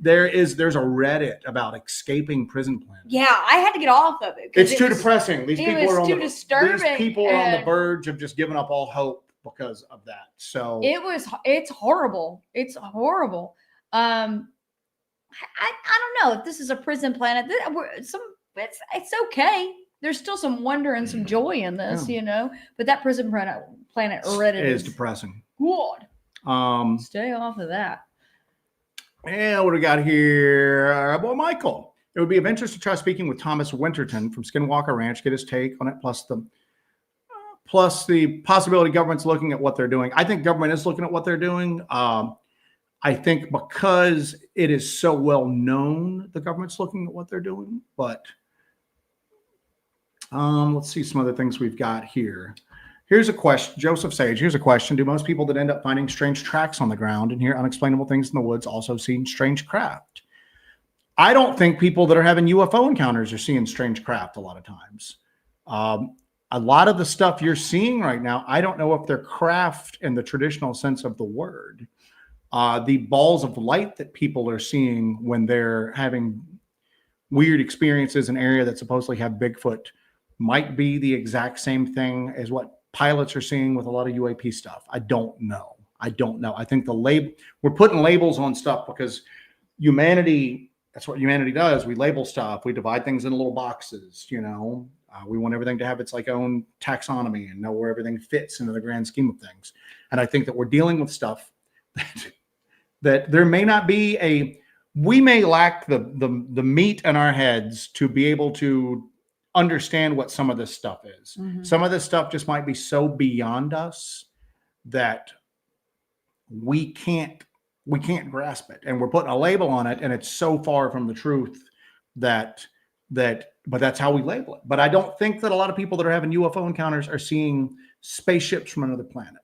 there's a Reddit about escaping Prison Planet. Yeah, I had to get off of it. It's too depressing. These people are on the verge of just giving up all hope because of that. So it's horrible. It's horrible. I don't know if this is a prison planet. It's okay. There's still some wonder and some joy in this, But that prison planet Reddit is depressing. God. Stay off of that. And what do we got here? Our boy Michael. It would be of interest to try speaking with Thomas Winterton from Skinwalker Ranch, get his take on it, plus the possibility government's looking at what they're doing. I think government is looking at what they're doing. I think because it is so well known, the government's looking at what they're doing. But let's see some other things we've got here. Here's a question. Joseph Sage, here's a question. Do most people that end up finding strange tracks on the ground and hear unexplainable things in the woods also see strange craft? I don't think people that are having UFO encounters are seeing strange craft a lot of times. A lot of the stuff you're seeing right now, I don't know if they're craft in the traditional sense of the word. The balls of light that people are seeing when they're having weird experiences in an area that supposedly have Bigfoot might be the exact same thing as what pilots are seeing with a lot of UAP stuff. I don't know. I think we're putting labels on stuff because humanity, that's what humanity does. We label stuff. We divide things into little boxes, we want everything to have its like own taxonomy and know where everything fits into the grand scheme of things. And I think that we're dealing with stuff that there may not be we may lack the meat in our heads to be able to understand what some of this stuff is. Mm-hmm. Some of this stuff just might be so beyond us that we can't grasp it, and we're putting a label on it, and it's so far from the truth but that's how we label it. But I don't think that a lot of people that are having UFO encounters are seeing spaceships from another planet.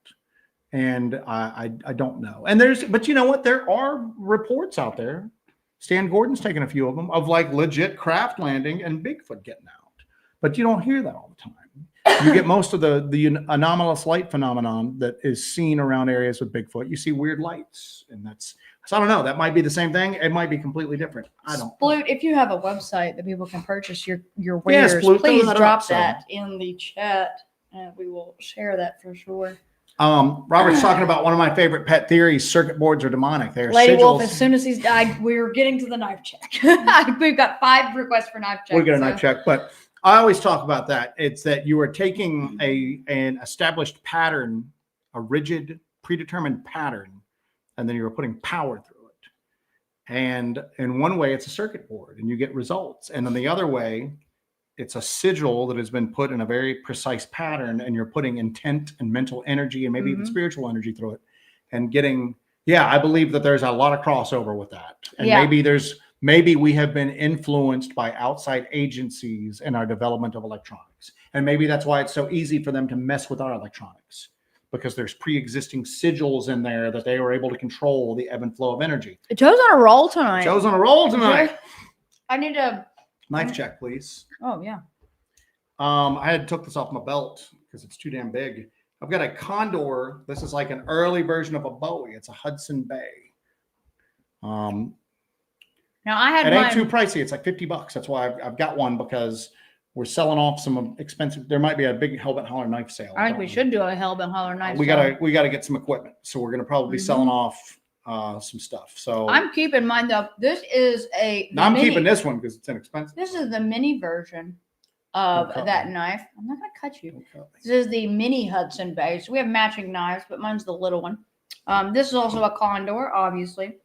And I don't know. And but you know what? There are reports out there. Stan Gordon's taken a few of them of like legit craft landing and Bigfoot getting out. But you don't hear that all the time. You get most of the anomalous light phenomenon that is seen around areas with Bigfoot. You see weird lights, and so I don't know. That might be the same thing. It might be completely different. I don't know. Sploot, if you have a website that people can purchase your wares, Sploot, please drop so. that in the chat, and we will share that for sure. Robert's talking about one of my favorite pet theories: circuit boards are demonic. They're Lady sigils. Wolf, as soon as he's died, we're getting to the knife check. We've got 5 requests for knife check. We'll get a knife check, but I always talk about that. It's that you are taking an established pattern, a rigid, predetermined pattern, and then you're putting power through it. And in one way, it's a circuit board, and you get results. And then the other way, it's a sigil that has been put in a very precise pattern, and you're putting intent and mental energy and maybe even spiritual energy through it, and getting. Yeah, I believe that there's a lot of crossover with that, and maybe we have been influenced by outside agencies in our development of electronics. And maybe that's why it's so easy for them to mess with our electronics, because there's pre-existing sigils in there that they were able to control the ebb and flow of energy. Joe's on a roll tonight. I need a knife check, please. Oh, yeah. I had took this off my belt because it's too damn big. I've got a Condor. This is like an early version of a Bowie. It's a Hudson Bay. Now I had it one. ain't too pricey. It's like $50. That's why I've got one, because we're selling off some expensive. There might be a big Hellbent Holler knife sale. I think we should do a Hellbent Holler knife sale. We gotta get some equipment. So we're gonna probably be selling off some stuff. So I'm keeping mine though. This is I'm keeping this one because it's inexpensive. This is the mini version of that knife. I'm not gonna cut you. This is the mini Hudson Bay. So we have matching knives, but mine's the little one. This is also a Condor, obviously.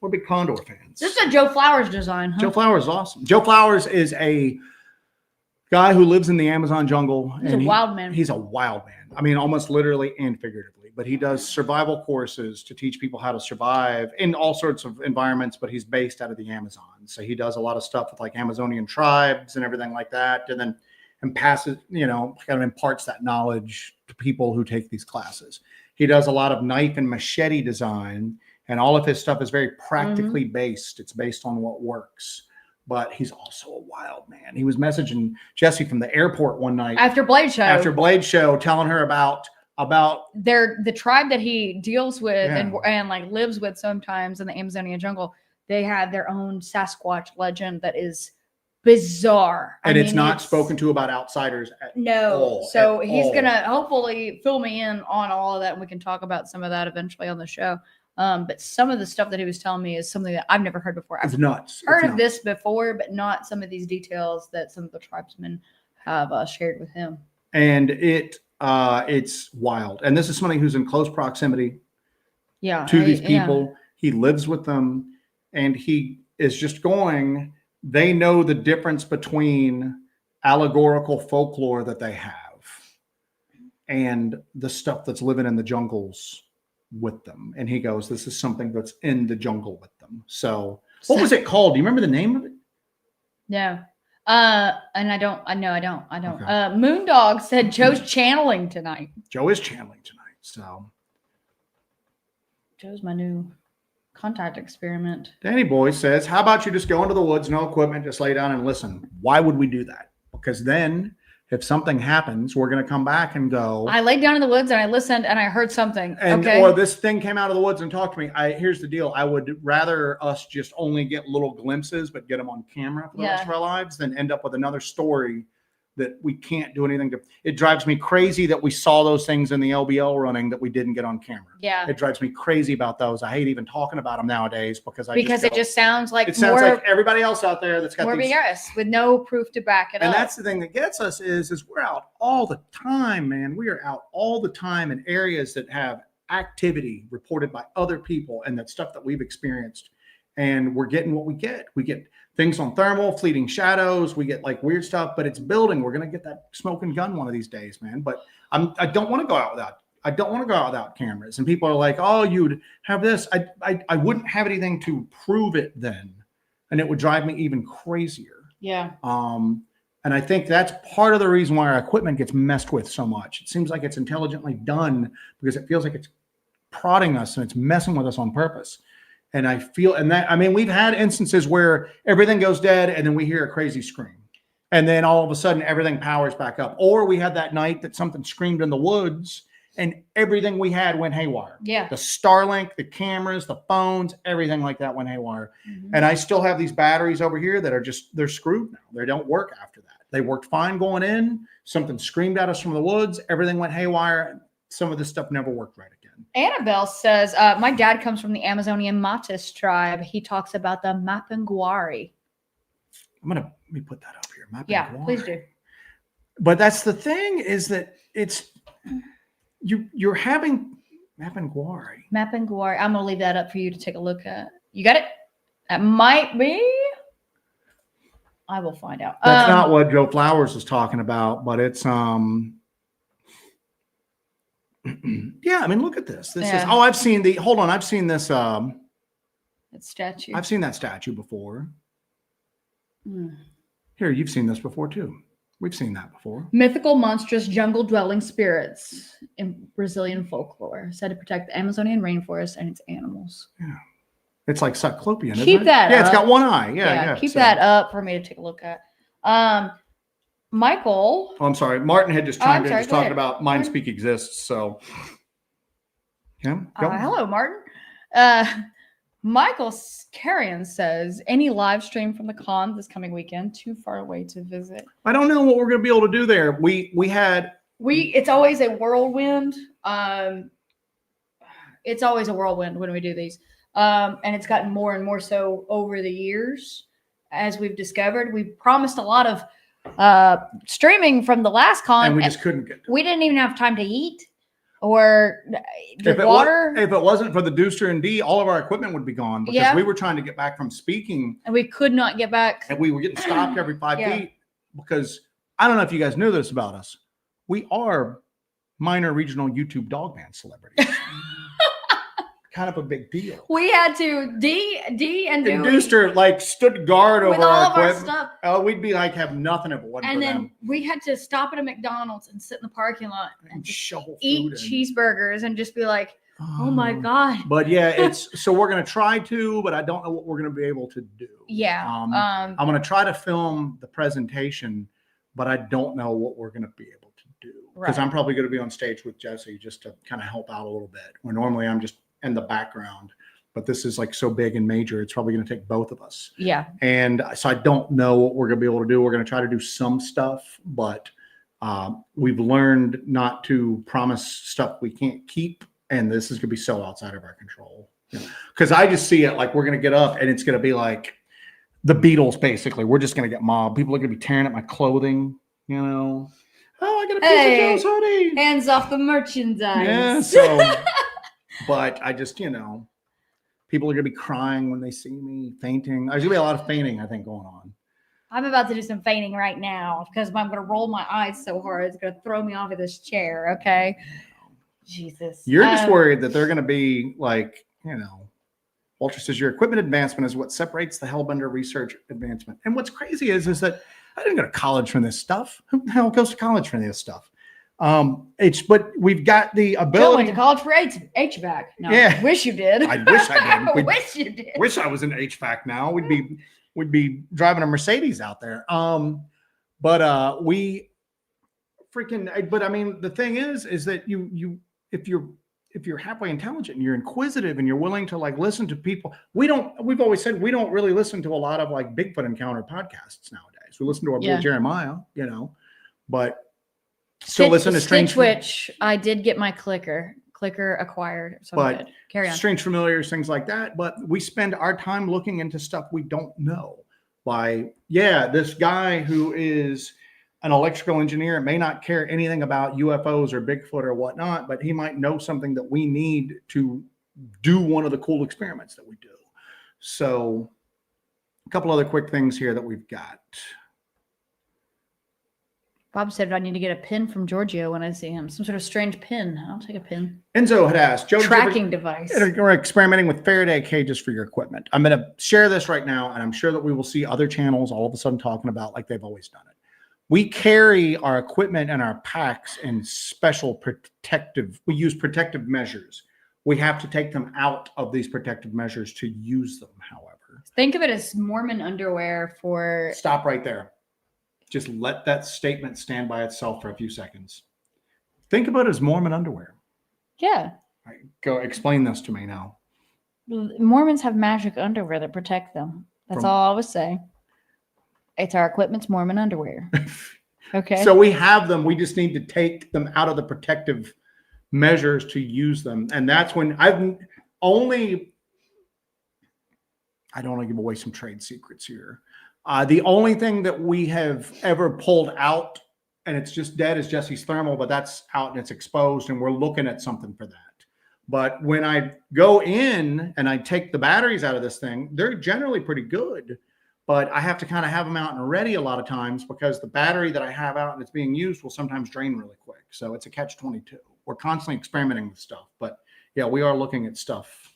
We're big Condor fans. This is a Joe Flowers design, huh? Joe Flowers is awesome. Joe Flowers is a guy who lives in the Amazon jungle. He's a wild man. He's a wild man. I mean, almost literally and figuratively. But he does survival courses to teach people how to survive in all sorts of environments, but he's based out of the Amazon. So he does a lot of stuff with like Amazonian tribes and everything like that. And then passes, kind of imparts that knowledge to people who take these classes. He does a lot of knife and machete design. And all of his stuff is very practically based. It's based on what works. But he's also a wild man. He was messaging Jesse from the airport one night after Blade Show, telling her about the tribe that he deals with and like lives with sometimes in the Amazonian jungle. They have their own Sasquatch legend that is bizarre. And it's not spoken to about outsiders at all. So he's gonna hopefully fill me in on all of that, and we can talk about some of that eventually on the show. But some of the stuff that he was telling me is something that I've never heard before. It's nuts. Heard of this before, but not some of these details that some of the tribesmen have shared with him. And it's wild. And this is somebody who's in close proximity to these people. Yeah. He lives with them, and he is just going. They know the difference between allegorical folklore that they have and the stuff that's living in the jungles with them. And he goes, this is something that's in the jungle with them. So what was it called? Do you remember the name of it? No. And I don't. Okay. Moondog said Joe's channeling tonight. Joe is channeling tonight. So Joe's my new contact experiment. Danny Boy says, how about you just go into the woods, no equipment, just lay down and listen? Why would we do that? Because then If something happens, we're going to come back and go. I laid down in the woods and I listened and I heard something. And okay. Or this thing came out of the woods and talked to me. Here's the deal. I would rather us just only get little glimpses, but get them on camera for the rest of our lives than end up with another story that we can't do anything to. It drives me crazy that we saw those things in the LBL running that we didn't get on camera. Yeah. It drives me crazy about those. I hate even talking about them nowadays because it just sounds like it sounds like everybody else out there that's got more these, BS with no proof to back it up. And that's the thing that gets us is we're out all the time, man. We are out all the time in areas that have activity reported by other people and that stuff that we've experienced. And we're getting what we get. We get things on thermal, fleeting shadows. We get like weird stuff, but it's building. We're going to get that smoking gun one of these days, man. But I don't want to go out without cameras. And people are like, oh, you'd have this. I wouldn't have anything to prove it then. And it would drive me even crazier. Yeah. And I think that's part of the reason why our equipment gets messed with so much. It seems like it's intelligently done because it feels like it's prodding us and it's messing with us on purpose. And I feel, and that, I mean, we've had instances where everything goes dead and then we hear a crazy scream. And then all of a sudden everything powers back up. Or we had that night that something screamed in the woods and everything we had went haywire. Yeah. The Starlink, the cameras, the phones, everything like that went haywire. And I still have these batteries over here that are just, they're screwed now. They don't work after that. They worked fine going in. Something screamed at us from the woods. Everything went haywire. Some of this stuff never worked right again. Annabelle says, my dad comes from the Amazonian Matis tribe. He talks about the Mapinguari. Let me put that up here. Yeah, please do. But that's the thing is that it's, you're having Mapinguari. Mapinguari. I'm going to leave that up for you to take a look at. You got it? That might be. I will find out. That's not what Joe Flowers is talking about, but it's, yeah, I mean, look at this. This is, I've seen I've seen this, that statue. I've seen that statue before. Here, you've seen this before too. We've seen that before. Mythical, monstrous, jungle-dwelling spirits in Brazilian folklore, said to protect the Amazonian rainforest and its animals. Yeah. It's like cyclopean, isn't it? Keep that Yeah, up. it's got one eye. Yeah. Keep that up for me to take a look at. Michael. Oh, I'm sorry. Martin had just chimed in, just talking ahead. about Mind Speak exists. So, yeah. Hello, Martin. Michael Carrion says, any live stream from the con this coming weekend? Too far away to visit. I don't know what we're going to be able to do there. It's always a whirlwind. It's always a whirlwind when we do these. And it's gotten more and more so over the years, as we've discovered. We promised a lot of streaming from the last con, and we just couldn't get. We didn't even have time to eat or drink water. If it wasn't for the Dooster and D, all of our equipment would be gone because we were trying to get back from speaking, and we could not get back. And we were getting stopped every 5 feet because I don't know if you guys knew this about us. We are minor regional YouTube dog man celebrities. Kind of a big deal. We had to D and Dooster like stood guard over all our of our equipment. stuff. Oh, we'd be like have nothing if it wasn't and for then them. we had to stop at a McDonald's and sit in the parking lot and shovel eat food cheeseburgers and just be like, oh my God. But yeah, so we're gonna try to, but I don't know what we're gonna be able to do. Yeah. I'm gonna try to film the presentation, but I don't know what we're gonna be able to do. Because I'm probably gonna be on stage with Jesse just to kind of help out a little bit. Where normally I'm just in the background. But this is like so big and major, it's probably going to take both of us. Yeah. And so I don't know what we're going to be able to do. We're going to try to do some stuff, but we've learned not to promise stuff we can't keep. And this is going to be so outside of our control. Because I just see it like we're going to get up and it's going to be like the Beatles, basically. We're just going to get mobbed. People are going to be tearing at my clothing, you know. Oh, I got a piece of Joe's hoodie. Hands off the merchandise. Yeah, so, but I just, people are going to be crying when they see me, fainting. There's going to be a lot of fainting, I think, going on. I'm about to do some fainting right now because I'm going to roll my eyes so hard. It's going to throw me off of this chair, okay? Jesus. You're just worried that they're going to be like, Walter says, your equipment advancement is what separates the Hellbender research advancement. And what's crazy is that I didn't go to college for this stuff. Who the hell goes to college for this stuff? But we've got the ability. I went to college for HVAC. No, yeah. Wish you did. I wish I did. Wish you did. Wish I was in HVAC now. We'd be driving a Mercedes out there. But we freaking, but I mean, the thing is that if you're halfway intelligent and you're inquisitive and you're willing to like listen to people, we've always said we don't really listen to a lot of like Bigfoot encounter podcasts nowadays. We listen to our boy Jeremiah, you know, but still listen to Strange Witch. I did get my clicker acquired. So but good. Carry on. Strange Familiars, things like that. But we spend our time looking into stuff we don't know. This guy who is an electrical engineer may not care anything about UFOs or Bigfoot or whatnot, but he might know something that we need to do one of the cool experiments that we do. So a couple other quick things here that we've got. Bob said I need to get a pin from Giorgio when I see him. Some sort of strange pin. I'll take a pin. Enzo had asked, Joe, tracking device. We're experimenting with Faraday cages for your equipment. I'm going to share this right now, and I'm sure that we will see other channels all of a sudden talking about like they've always done it. We carry our equipment and our packs in special we use protective measures. We have to take them out of these protective measures to use them, however. Think of it as Mormon underwear for... Stop right there. Just let that statement stand by itself for a few seconds. Think about it as Mormon underwear. Yeah. Right, go explain this to me now. Mormons have magic underwear that protect them. That's all I was saying. It's our equipment's Mormon underwear. Okay. So we have them. We just need to take them out of the protective measures to use them. And that's when I don't want to give away some trade secrets here. The only thing that we have ever pulled out and it's just dead is Jesse's thermal, but that's out and it's exposed and we're looking at something for that. But when I go in and I take the batteries out of this thing, they're generally pretty good, but I have to kind of have them out and ready a lot of times because the battery that I have out and it's being used will sometimes drain really quick. So it's a catch-22. We're constantly experimenting with stuff, but yeah, we are looking at stuff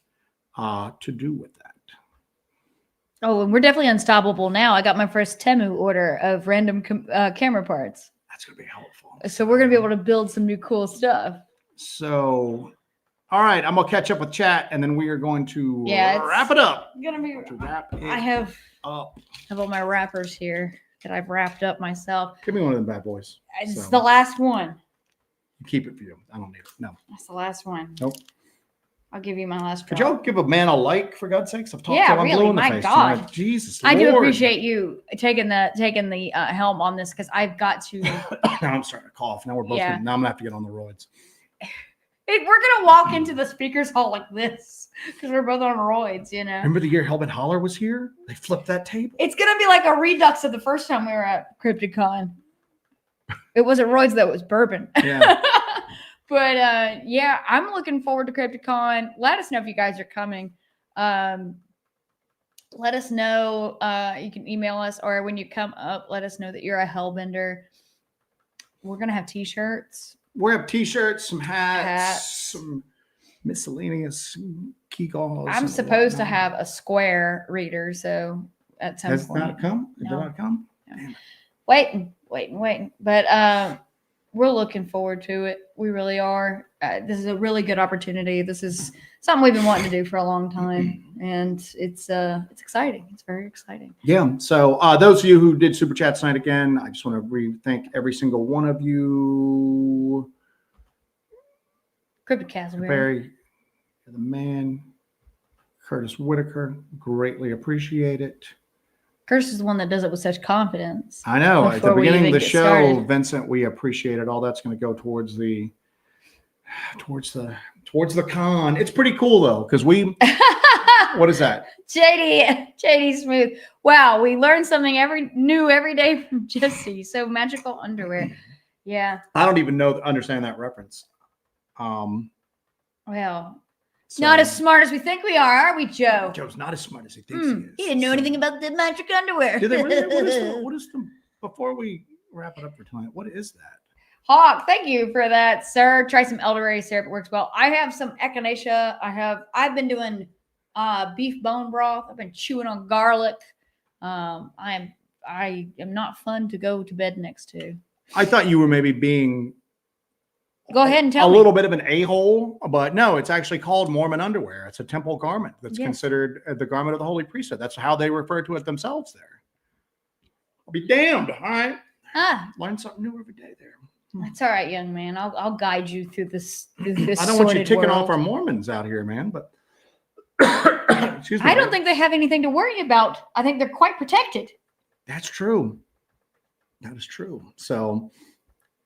to do with that. Oh, and we're definitely unstoppable now. I got my first Temu order of random camera parts. That's going to be helpful. So we're going to be able to build some new cool stuff. So, all right, I'm going to catch up with chat and then we are going to wrap it up. I have all my wrappers here that I've wrapped up myself. Give me one of them bad boys. It's the last one. Keep it for you. I don't need it. No. That's the last one. Nope. I'll give you my last Could y'all give a man a like, for God's sakes? I've talked to him. Really, my God. Tonight. Jesus I Lord. do appreciate you taking the helm on this because I've got to. Now I'm starting to cough. Now we're both. Now I'm going to have to get on the roids. We're going to walk into the speakers hall like this because we're both on roids, you know. Remember the year Hellbent Holler was here? They flipped that table. It's going to be like a redux of the first time we were at CRYPTID. It wasn't roids, though. It was bourbon. Yeah. But yeah, I'm looking forward to CRYPTID. Let us know if you guys are coming. Let us know. You can email us, or when you come up, let us know that you're a Hellbender. We're going to have t-shirts. We're going to have t-shirts, some hats, some miscellaneous key galls. I'm supposed to have a Square reader, so at some point. Has not come? No. Did not come? No. Waiting. But we're looking forward to it. We really are. This is a really good opportunity. This is something we've been wanting to do for a long time, and it's exciting. It's very exciting. Yeah. So those of you who did super chats tonight, again, I just want to thank every single one of you. CRYPTID, Barry, the man, Curtis Whitaker, greatly appreciate it. Curtis is the one that does it with such confidence. I know. At the beginning of the show, started. Vincent, we appreciate it. All that's going to go towards the con. It's pretty cool though, because we. What is that? JD Smooth. Wow, we learn something new every day from Jesse. So magical underwear. Yeah. I don't even understand that reference. Well. So, not as smart as we think we are we, Joe? Joe's not as smart as he thinks he is. He didn't know anything about the magic underwear. Do they really? What is the, before we wrap it up for tonight, what is that? Hawk, thank you for that, sir. Try some elderberry syrup. It works well. I have some echinacea. I've been doing beef bone broth. I've been chewing on garlic. I am not fun to go to bed next to. I thought you were maybe being... Go ahead and tell me. A little bit of an a-hole, but no, it's actually called Mormon underwear. It's a temple garment that's considered the garment of the holy priesthood. That's how they refer to it themselves there. I'll be damned. All right. Learn something new every day there. That's all right, young man. I'll guide you through this. Through this I don't want you sordid ticking world. off our Mormons out here, man. But excuse me. I don't think they have anything to worry about. I think they're quite protected. That's true. That is true. So,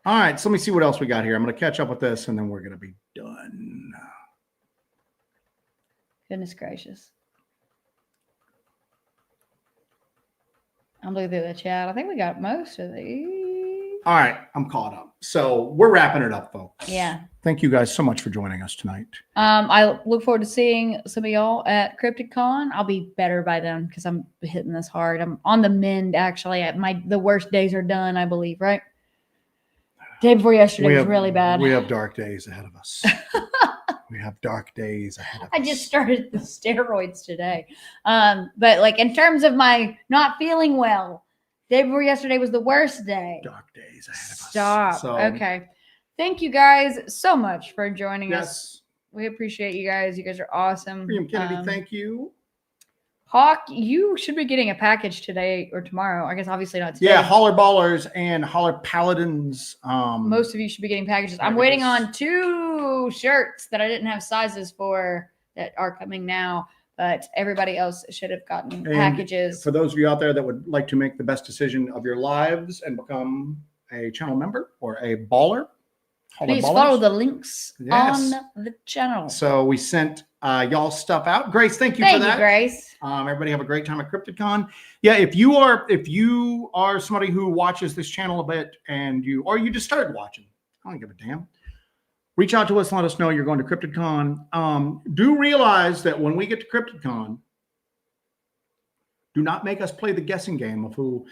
all right. So let me see what else we got here. I'm going to catch up with this, and then we're going to be done. Goodness gracious. I'm looking through the chat. I think we got most of these. All right. I'm caught up. So we're wrapping it up, folks. Yeah. Thank you guys so much for joining us tonight. I look forward to seeing some of y'all at CryptidCon. I'll be better by then because I'm hitting this hard. I'm on the mend, actually. The worst days are done, I believe, right? Day before yesterday was really bad. We have dark days ahead of us. We have dark days ahead of us. I just started the steroids today. But like in terms of my not feeling well, day before yesterday was the worst day. Dark days ahead of us. Stop. So, Okay. Thank you guys so much for joining yes. us. We appreciate you guys. You guys are awesome. William Kennedy, thank you. Hawk, you should be getting a package today or tomorrow. I guess obviously not today. Yeah, Holler Ballers and Holler Paladins. Most of you should be getting packages. I'm waiting on 2 shirts that I didn't have sizes for that are coming now, but everybody else should have gotten packages. For those of you out there that would like to make the best decision of your lives and become a channel member or a baller, please follow the links on the channel. So we sent y'all stuff out. Grace, thank you for that. Thank you, Grace. Everybody have a great time at CryptidCon. Yeah, if you are somebody who watches this channel a bit and you just started watching, I don't give a damn. Reach out to us and let us know you're going to CryptidCon. Do realize that when we get to CryptidCon, do not make us play the guessing game of who.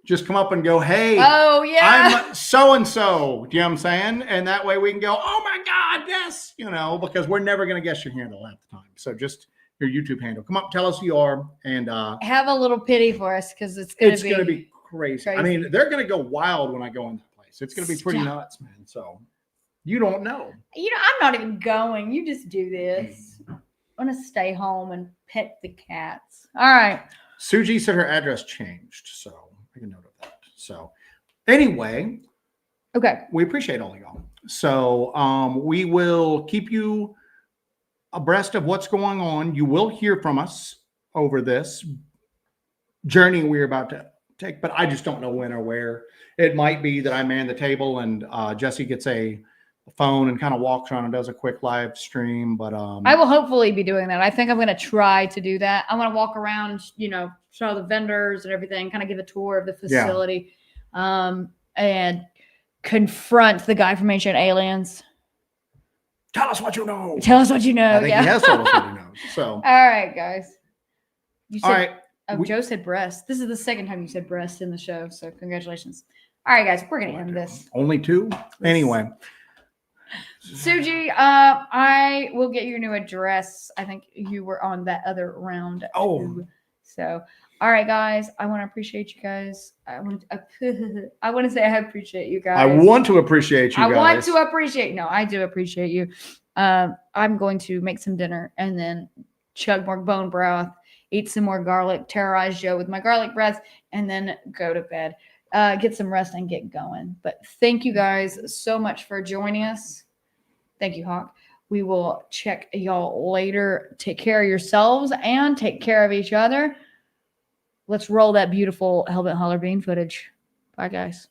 Just come up and go, hey, oh yeah, I'm so-and-so. Do you know what I'm saying? And that way we can go, oh my God, yes, because we're never going to guess your handle at the time. So just your YouTube handle. Come up, tell us who you are, and have a little pity for us because it's going to be crazy. I mean, they're going to go wild when I go in that place. It's going to be pretty nuts, man. So you don't know. I'm not even going. You just do this. I'm going to stay home and pet the cats. All right. Suji said her address changed, so make a note of that. So anyway, okay, we appreciate all of y'all. So we will keep you abreast of what's going on. You will hear from us over this journey we're about to take, but I just don't know when or where. It might be that I man the table and Jesse gets a phone and kind of walks around and does a quick live stream. But I will hopefully be doing that. I think I'm going to try to do that. I want to walk around, show the vendors and everything, kind of give a tour of the facility, and confront the guy from Ancient Aliens. Tell us what you know. Tell us what you know. I think he has told us what he knows. So all right, guys. All right. Joe said breast. This is the second time you said breast in the show, so congratulations. All right, guys, we're going to end this. Only 2? Anyway. Suji, I will get your new address. I think you were on that other round. Oh. So, all right, guys. I want to appreciate you guys. I want to say I appreciate you guys. I want to appreciate you guys. I want to appreciate. No, I do appreciate you. I'm going to make some dinner and then chug more bone broth, eat some more garlic, terrorize Joe with my garlic breath, and then go to bed. Get some rest and get going. But thank you guys so much for joining us. Thank you, Hawk. We will check y'all later. Take care of yourselves and take care of each other. Let's roll that beautiful Hellbent Holler Bean footage. Bye, guys.